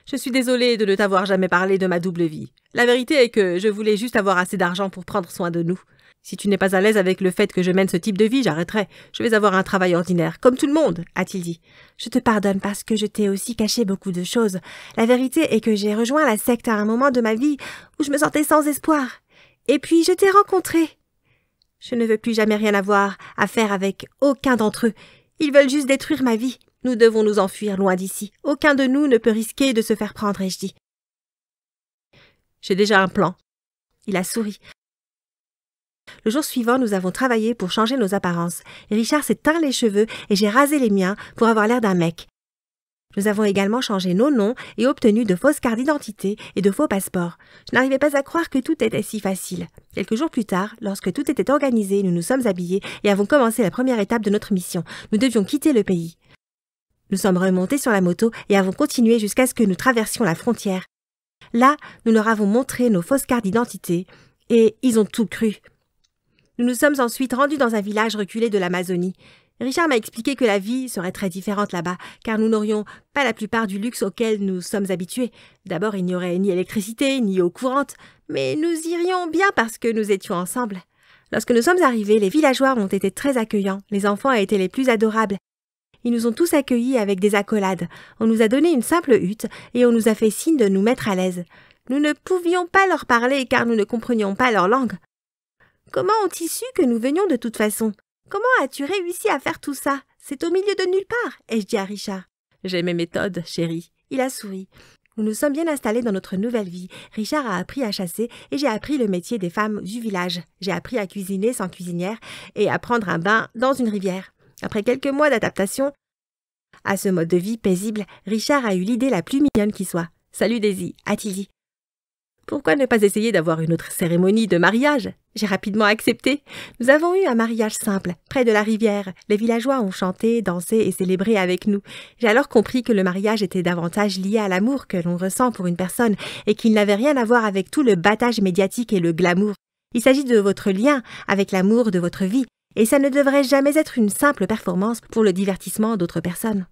Je suis désolée de ne t'avoir jamais parlé de ma double vie. La vérité est que je voulais juste avoir assez d'argent pour prendre soin de nous. Si tu n'es pas à l'aise avec le fait que je mène ce type de vie, j'arrêterai. Je vais avoir un travail ordinaire, comme tout le monde, a-t-il dit. Je te pardonne parce que je t'ai aussi caché beaucoup de choses. La vérité est que j'ai rejoint la secte à un moment de ma vie où je me sentais sans espoir. Et puis je t'ai rencontré. Je ne veux plus jamais rien avoir à faire avec aucun d'entre eux. Ils veulent juste détruire ma vie. Nous devons nous enfuir loin d'ici. Aucun de nous ne peut risquer de se faire prendre, ai-je dit. J'ai déjà un plan. Il a souri. Le jour suivant, nous avons travaillé pour changer nos apparences. Richard s'est teint les cheveux et j'ai rasé les miens pour avoir l'air d'un mec. Nous avons également changé nos noms et obtenu de fausses cartes d'identité et de faux passeports. Je n'arrivais pas à croire que tout était si facile. Quelques jours plus tard, lorsque tout était organisé, nous nous sommes habillés et avons commencé la première étape de notre mission. Nous devions quitter le pays. Nous sommes remontés sur la moto et avons continué jusqu'à ce que nous traversions la frontière. Là, nous leur avons montré nos fausses cartes d'identité et ils ont tout cru. Nous nous sommes ensuite rendus dans un village reculé de l'Amazonie. Richard m'a expliqué que la vie serait très différente là-bas, car nous n'aurions pas la plupart du luxe auquel nous sommes habitués. D'abord, il n'y aurait ni électricité, ni eau courante, mais nous irions bien parce que nous étions ensemble. Lorsque nous sommes arrivés, les villageois ont été très accueillants. Les enfants étaient les plus adorables. Ils nous ont tous accueillis avec des accolades. On nous a donné une simple hutte et on nous a fait signe de nous mettre à l'aise. Nous ne pouvions pas leur parler car nous ne comprenions pas leur langue. Comment ont-ils su que nous venions de toute façon? Comment as-tu réussi à faire tout ça? C'est au milieu de nulle part, ai-je dit à Richard. J'ai mes méthodes, chérie. Il a souri. Nous nous sommes bien installés dans notre nouvelle vie. Richard a appris à chasser et j'ai appris le métier des femmes du village. J'ai appris à cuisiner sans cuisinière et à prendre un bain dans une rivière. Après quelques mois d'adaptation à ce mode de vie paisible, Richard a eu l'idée la plus mignonne qui soit. « Salut Daisy », a-t-il dit. Pourquoi ne pas essayer d'avoir une autre cérémonie de mariage? J'ai rapidement accepté. Nous avons eu un mariage simple, près de la rivière. Les villageois ont chanté, dansé et célébré avec nous. J'ai alors compris que le mariage était davantage lié à l'amour que l'on ressent pour une personne et qu'il n'avait rien à voir avec tout le battage médiatique et le glamour. Il s'agit de votre lien avec l'amour de votre vie et ça ne devrait jamais être une simple performance pour le divertissement d'autres personnes.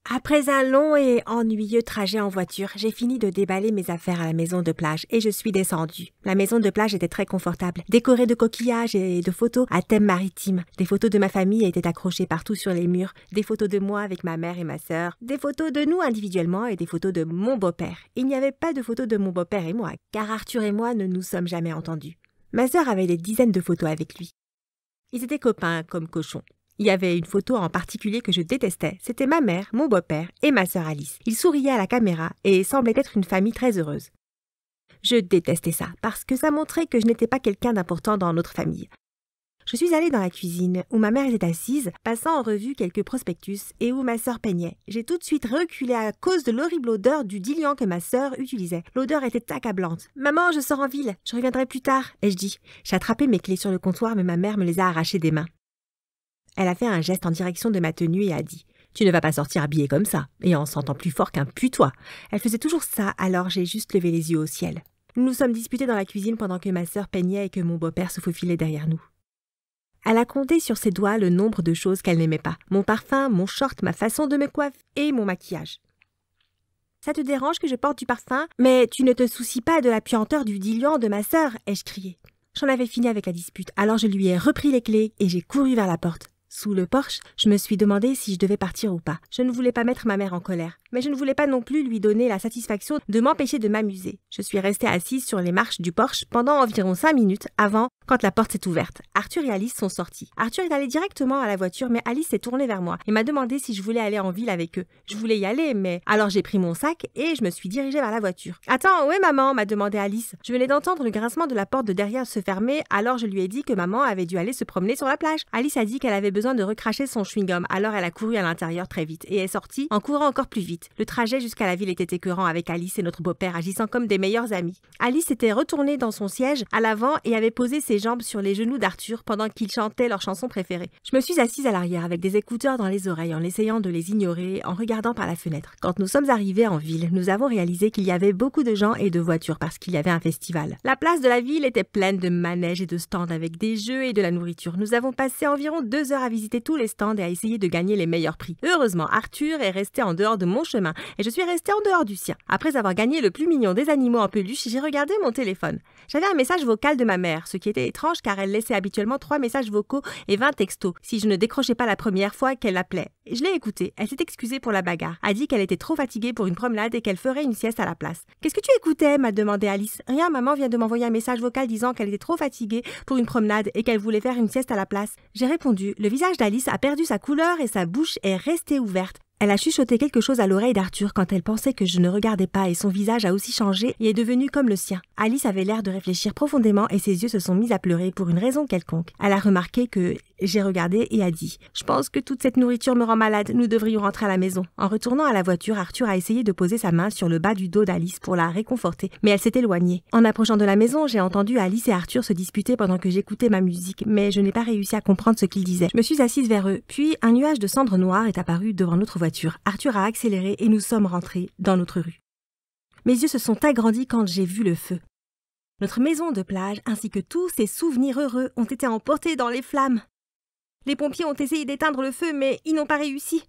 Après un long et ennuyeux trajet en voiture, j'ai fini de déballer mes affaires à la maison de plage et je suis descendue. La maison de plage était très confortable, décorée de coquillages et de photos à thème maritime. Des photos de ma famille étaient accrochées partout sur les murs, des photos de moi avec ma mère et ma sœur, des photos de nous individuellement et des photos de mon beau-père. Il n'y avait pas de photos de mon beau-père et moi, car Arthur et moi ne nous sommes jamais entendus. Ma sœur avait des dizaines de photos avec lui. Ils étaient copains comme cochons. Il y avait une photo en particulier que je détestais. C'était ma mère, mon beau-père et ma sœur Alice. Ils souriaient à la caméra et semblaient être une famille très heureuse. Je détestais ça parce que ça montrait que je n'étais pas quelqu'un d'important dans notre famille. Je suis allée dans la cuisine où ma mère était assise, passant en revue quelques prospectus et où ma sœur peignait. J'ai tout de suite reculé à cause de l'horrible odeur du diluant que ma sœur utilisait. L'odeur était accablante. « Maman, je sors en ville. Je reviendrai plus tard. » ai-je dit. J'ai attrapé mes clés sur le comptoir mais ma mère me les a arrachées des mains. Elle a fait un geste en direction de ma tenue et a dit « Tu ne vas pas sortir habillée comme ça, et en sentant plus fort qu'un putois. » Elle faisait toujours ça, alors j'ai juste levé les yeux au ciel. Nous nous sommes disputés dans la cuisine pendant que ma sœur peignait et que mon beau-père se faufilait derrière nous. Elle a compté sur ses doigts le nombre de choses qu'elle n'aimait pas. Mon parfum, mon short, ma façon de me coiffer et mon maquillage. « Ça te dérange que je porte du parfum? Mais tu ne te soucies pas de la puanteur du diluant de ma sœur » ai-je crié. J'en avais fini avec la dispute, alors je lui ai repris les clés et j'ai couru vers la porte. Sous le porche, je me suis demandé si je devais partir ou pas. Je ne voulais pas mettre ma mère en colère, mais je ne voulais pas non plus lui donner la satisfaction de m'empêcher de m'amuser. Je suis restée assise sur les marches du porche pendant environ 5 minutes avant, quand la porte s'est ouverte. Arthur et Alice sont sortis. Arthur est allé directement à la voiture, mais Alice s'est tournée vers moi et m'a demandé si je voulais aller en ville avec eux. Je voulais y aller, mais alors j'ai pris mon sac et je me suis dirigée vers la voiture. « Attends, où est maman ?» m'a demandé Alice. Je venais d'entendre le grincement de la porte de derrière se fermer, alors je lui ai dit que maman avait dû aller se promener sur la plage. Alice a dit qu'elle avait besoin de recracher son chewing-gum, alors elle a couru à l'intérieur très vite et est sortie en courant encore plus vite. Le trajet jusqu'à la ville était écœurant avec Alice et notre beau-père agissant comme des meilleurs amis. Alice était retournée dans son siège à l'avant et avait posé ses jambes sur les genoux d'Arthur pendant qu'ils chantaient leur chanson préférée. Je me suis assise à l'arrière avec des écouteurs dans les oreilles en essayant de les ignorer en regardant par la fenêtre. Quand nous sommes arrivés en ville, nous avons réalisé qu'il y avait beaucoup de gens et de voitures parce qu'il y avait un festival. La place de la ville était pleine de manèges et de stands avec des jeux et de la nourriture. Nous avons passé environ 2 heures à visiter visiter tous les stands et à essayer de gagner les meilleurs prix. Heureusement, Arthur est resté en dehors de mon chemin et je suis restée en dehors du sien. Après avoir gagné le plus mignon des animaux en peluche, j'ai regardé mon téléphone. J'avais un message vocal de ma mère, ce qui était étrange car elle laissait habituellement 3 messages vocaux et 20 textos si je ne décrochais pas la première fois qu'elle appelait. Je l'ai écoutée. Elle s'est excusée pour la bagarre, a dit qu'elle était trop fatiguée pour une promenade et qu'elle ferait une sieste à la place. « Qu'est-ce que tu écoutais ?» m'a demandé Alice. « Rien, maman vient de m'envoyer un message vocal disant qu'elle était trop fatiguée pour une promenade et qu'elle voulait faire une sieste à la place. » J'ai répondu. Le visage d'Alice a perdu sa couleur et sa bouche est restée ouverte. Elle a chuchoté quelque chose à l'oreille d'Arthur quand elle pensait que je ne regardais pas et son visage a aussi changé et est devenu comme le sien. Alice avait l'air de réfléchir profondément et ses yeux se sont mis à pleurer pour une raison quelconque. Elle a remarqué que j'ai regardé et a dit « Je pense que toute cette nourriture me rend malade, nous devrions rentrer à la maison. » En retournant à la voiture, Arthur a essayé de poser sa main sur le bas du dos d'Alice pour la réconforter, mais elle s'est éloignée. En approchant de la maison, j'ai entendu Alice et Arthur se disputer pendant que j'écoutais ma musique, mais je n'ai pas réussi à comprendre ce qu'ils disaient. Je me suis assise vers eux, puis un nuage de cendres noires est apparu devant notre voiture. Arthur a accéléré et nous sommes rentrés dans notre rue. Mes yeux se sont agrandis quand j'ai vu le feu. Notre maison de plage ainsi que tous ces souvenirs heureux ont été emportés dans les flammes. Les pompiers ont essayé d'éteindre le feu, mais ils n'ont pas réussi.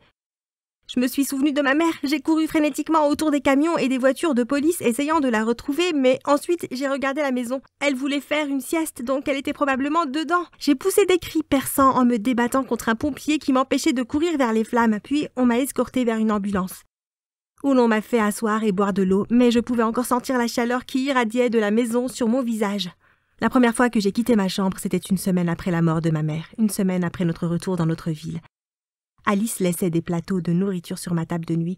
Je me suis souvenue de ma mère. J'ai couru frénétiquement autour des camions et des voitures de police essayant de la retrouver, mais ensuite j'ai regardé la maison. Elle voulait faire une sieste, donc elle était probablement dedans. J'ai poussé des cris perçants en me débattant contre un pompier qui m'empêchait de courir vers les flammes, puis on m'a escortée vers une ambulance, où l'on m'a fait asseoir et boire de l'eau, mais je pouvais encore sentir la chaleur qui irradiait de la maison sur mon visage. La première fois que j'ai quitté ma chambre, c'était une semaine après la mort de ma mère, une semaine après notre retour dans notre ville. Alice laissait des plateaux de nourriture sur ma table de nuit,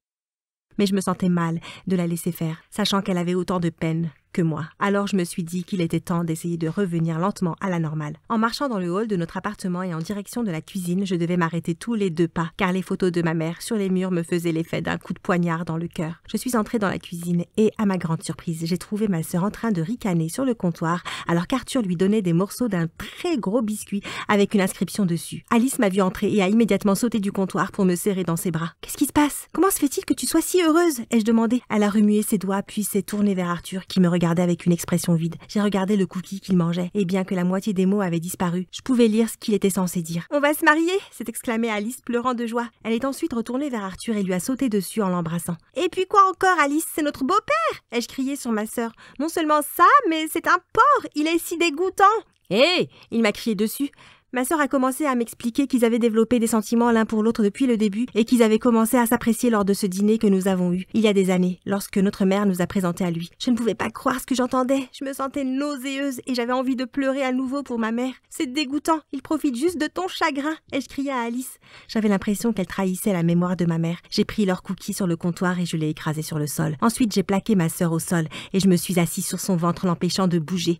mais je me sentais mal de la laisser faire, sachant qu'elle avait autant de peine que moi. Alors je me suis dit qu'il était temps d'essayer de revenir lentement à la normale. En marchant dans le hall de notre appartement et en direction de la cuisine, je devais m'arrêter tous les 2 pas, car les photos de ma mère sur les murs me faisaient l'effet d'un coup de poignard dans le cœur. Je suis entrée dans la cuisine et, à ma grande surprise, j'ai trouvé ma sœur en train de ricaner sur le comptoir alors qu'Arthur lui donnait des morceaux d'un très gros biscuit avec une inscription dessus. Alice m'a vu entrer et a immédiatement sauté du comptoir pour me serrer dans ses bras. « Qu'est-ce qui se passe? Comment se fait-il que tu sois si heureuse ?» ai-je demandé. Elle a remué ses doigts puis s'est tournée vers Arthur qui me regardait avec une expression vide. J'ai regardé le cookie qu'il mangeait et bien que la moitié des mots avaient disparu, je pouvais lire ce qu'il était censé dire. « On va se marier !» s'est exclamée Alice, pleurant de joie. Elle est ensuite retournée vers Arthur et lui a sauté dessus en l'embrassant. « Et puis quoi encore, Alice? C'est notre beau-père !» ai-je crié sur ma sœur. « Non seulement ça, mais c'est un porc! Il est si dégoûtant !»« Hé !» il m'a crié dessus. Ma sœur a commencé à m'expliquer qu'ils avaient développé des sentiments l'un pour l'autre depuis le début et qu'ils avaient commencé à s'apprécier lors de ce dîner que nous avons eu il y a des années, lorsque notre mère nous a présentés à lui. Je ne pouvais pas croire ce que j'entendais. Je me sentais nauséeuse et j'avais envie de pleurer à nouveau pour ma mère. C'est dégoûtant. Il profite juste de ton chagrin, ai-je crié à Alice. J'avais l'impression qu'elle trahissait la mémoire de ma mère. J'ai pris leur cookie sur le comptoir et je l'ai écrasé sur le sol. Ensuite, j'ai plaqué ma sœur au sol et je me suis assise sur son ventre l'empêchant de bouger.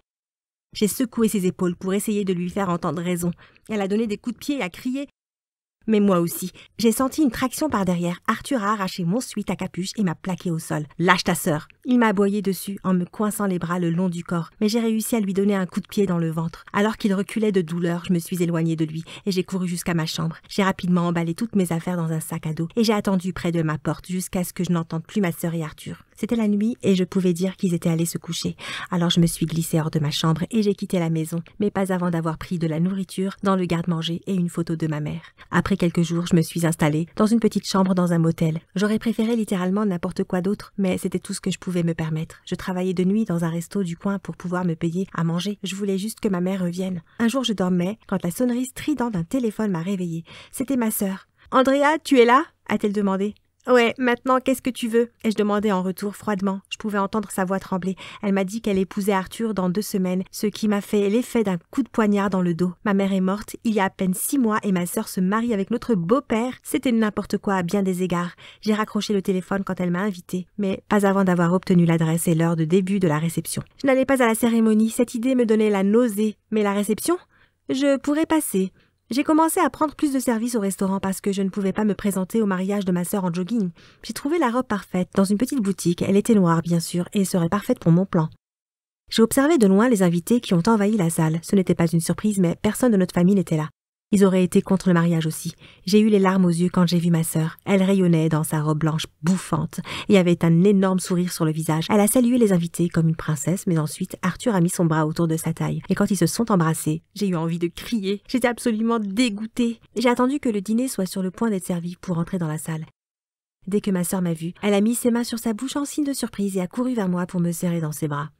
J'ai secoué ses épaules pour essayer de lui faire entendre raison. Elle a donné des coups de pied et a crié. Mais moi aussi. J'ai senti une traction par derrière. Arthur a arraché mon sweat à capuche et m'a plaqué au sol. « Lâche ta sœur !» Il m'a aboyé dessus en me coinçant les bras le long du corps, mais j'ai réussi à lui donner un coup de pied dans le ventre. Alors qu'il reculait de douleur, je me suis éloignée de lui et j'ai couru jusqu'à ma chambre. J'ai rapidement emballé toutes mes affaires dans un sac à dos et j'ai attendu près de ma porte jusqu'à ce que je n'entende plus ma sœur et Arthur. C'était la nuit et je pouvais dire qu'ils étaient allés se coucher. Alors je me suis glissée hors de ma chambre et j'ai quitté la maison, mais pas avant d'avoir pris de la nourriture dans le garde-manger et une photo de ma mère. Après quelques jours, je me suis installée dans une petite chambre dans un motel. J'aurais préféré littéralement n'importe quoi d'autre, mais c'était tout ce que je pouvais me permettre. Je travaillais de nuit dans un resto du coin pour pouvoir me payer à manger. Je voulais juste que ma mère revienne. Un jour, je dormais quand la sonnerie stridente d'un téléphone m'a réveillée. C'était ma sœur. « Andrea, tu es là ?» a-t-elle demandé. « Ouais, maintenant, qu'est-ce que tu veux ?» ai-je demandé en retour froidement. Je pouvais entendre sa voix trembler. Elle m'a dit qu'elle épousait Arthur dans 2 semaines, ce qui m'a fait l'effet d'un coup de poignard dans le dos. Ma mère est morte il y a à peine 6 mois et ma sœur se marie avec notre beau-père. C'était n'importe quoi à bien des égards. J'ai raccroché le téléphone quand elle m'a invitée, mais pas avant d'avoir obtenu l'adresse et l'heure de début de la réception. Je n'allais pas à la cérémonie, cette idée me donnait la nausée. Mais la réception? Je pourrais passer. J'ai commencé à prendre plus de services au restaurant parce que je ne pouvais pas me présenter au mariage de ma sœur en jogging. J'ai trouvé la robe parfaite dans une petite boutique. Elle était noire, bien sûr, et serait parfaite pour mon plan. J'ai observé de loin les invités qui ont envahi la salle. Ce n'était pas une surprise, mais personne de notre famille n'était là. Ils auraient été contre le mariage aussi. J'ai eu les larmes aux yeux quand j'ai vu ma sœur. Elle rayonnait dans sa robe blanche bouffante et avait un énorme sourire sur le visage. Elle a salué les invités comme une princesse, mais ensuite Arthur a mis son bras autour de sa taille. Et quand ils se sont embrassés, j'ai eu envie de crier. J'étais absolument dégoûtée. J'ai attendu que le dîner soit sur le point d'être servi pour entrer dans la salle. Dès que ma sœur m'a vue, elle a mis ses mains sur sa bouche en signe de surprise et a couru vers moi pour me serrer dans ses bras.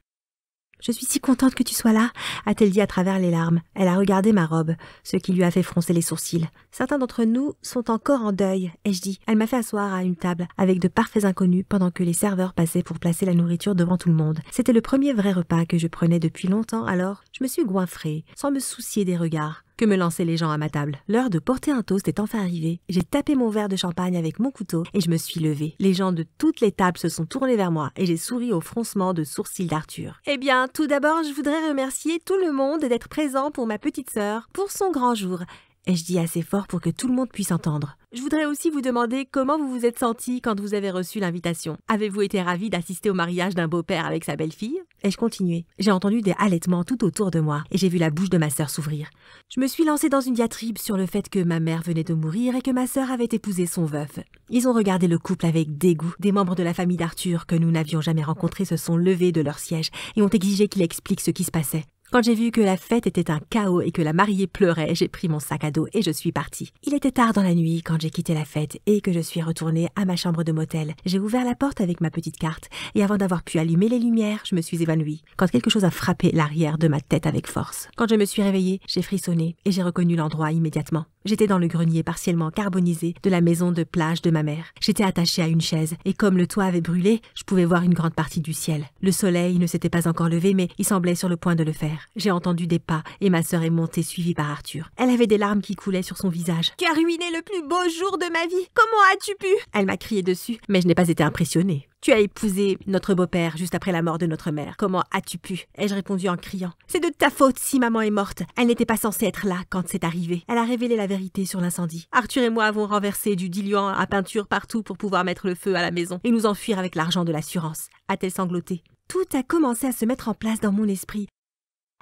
« Je suis si contente que tu sois là », a-t-elle dit à travers les larmes. Elle a regardé ma robe, ce qui lui a fait froncer les sourcils. Certains d'entre nous sont encore en deuil, ai-je dit. Elle m'a fait asseoir à une table avec de parfaits inconnus pendant que les serveurs passaient pour placer la nourriture devant tout le monde. C'était le premier vrai repas que je prenais depuis longtemps, alors je me suis goinfrée, sans me soucier des regards que me lançaient les gens à ma table. L'heure de porter un toast est enfin arrivée. J'ai tapé mon verre de champagne avec mon couteau et je me suis levée. Les gens de toutes les tables se sont tournés vers moi et j'ai souri au froncement de sourcils d'Arthur. Eh bien, tout d'abord, je voudrais remercier tout le monde d'être présent pour ma petite sœur, pour son grand jour. Ai-je dit assez fort pour que tout le monde puisse entendre. Je voudrais aussi vous demander comment vous vous êtes senti quand vous avez reçu l'invitation. Avez-vous été ravi d'assister au mariage d'un beau-père avec sa belle-fille? Ai-je continué? J'ai entendu des halètements tout autour de moi et j'ai vu la bouche de ma sœur s'ouvrir. Je me suis lancée dans une diatribe sur le fait que ma mère venait de mourir et que ma sœur avait épousé son veuf. Ils ont regardé le couple avec dégoût. Des membres de la famille d'Arthur que nous n'avions jamais rencontrés se sont levés de leur siège et ont exigé qu'il explique ce qui se passait. Quand j'ai vu que la fête était un chaos et que la mariée pleurait, j'ai pris mon sac à dos et je suis partie. Il était tard dans la nuit quand j'ai quitté la fête et que je suis retournée à ma chambre de motel. J'ai ouvert la porte avec ma petite carte et avant d'avoir pu allumer les lumières, je me suis évanouie quand quelque chose a frappé l'arrière de ma tête avec force. Quand je me suis réveillée, j'ai frissonné et j'ai reconnu l'endroit immédiatement. J'étais dans le grenier partiellement carbonisé de la maison de plage de ma mère. J'étais attachée à une chaise et comme le toit avait brûlé, je pouvais voir une grande partie du ciel. Le soleil ne s'était pas encore levé mais il semblait sur le point de le faire. J'ai entendu des pas et ma sœur est montée suivie par Arthur. Elle avait des larmes qui coulaient sur son visage. « Tu as ruiné le plus beau jour de ma vie! Comment as-tu pu ?» Elle m'a crié dessus, mais je n'ai pas été impressionnée. « Tu as épousé notre beau-père juste après la mort de notre mère. Comment as-tu pu ?» ai-je répondu en criant. « C'est de ta faute si maman est morte. Elle n'était pas censée être là quand c'est arrivé. » Elle a révélé la vérité sur l'incendie. Arthur et moi avons renversé du diluant à peinture partout pour pouvoir mettre le feu à la maison et nous enfuir avec l'argent de l'assurance, a-t-elle sangloté. Tout a commencé à se mettre en place dans mon esprit.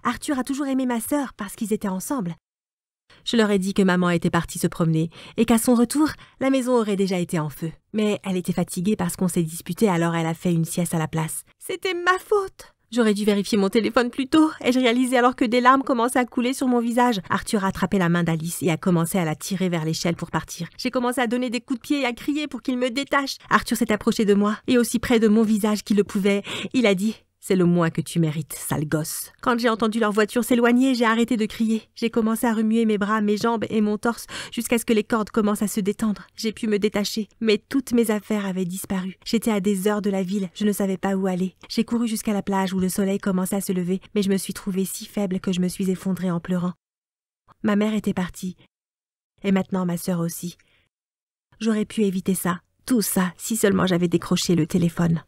Arthur a toujours aimé ma sœur parce qu'ils étaient ensemble. Je leur ai dit que maman était partie se promener et qu'à son retour, la maison aurait déjà été en feu. Mais elle était fatiguée parce qu'on s'est disputé, alors elle a fait une sieste à la place. C'était ma faute! J'aurais dû vérifier mon téléphone plus tôt, ai-je réalisé alors que des larmes commençaient à couler sur mon visage. Arthur a attrapé la main d'Alice et a commencé à la tirer vers l'échelle pour partir. J'ai commencé à donner des coups de pied et à crier pour qu'il me détache. Arthur s'est approché de moi et aussi près de mon visage qu'il le pouvait. Il a dit... C'est le moins que tu mérites, sale gosse. Quand j'ai entendu leur voiture s'éloigner, j'ai arrêté de crier. J'ai commencé à remuer mes bras, mes jambes et mon torse jusqu'à ce que les cordes commencent à se détendre. J'ai pu me détacher, mais toutes mes affaires avaient disparu. J'étais à des heures de la ville, je ne savais pas où aller. J'ai couru jusqu'à la plage où le soleil commençait à se lever, mais je me suis trouvée si faible que je me suis effondrée en pleurant. Ma mère était partie. Et maintenant ma sœur aussi. J'aurais pu éviter ça, tout ça, si seulement j'avais décroché le téléphone.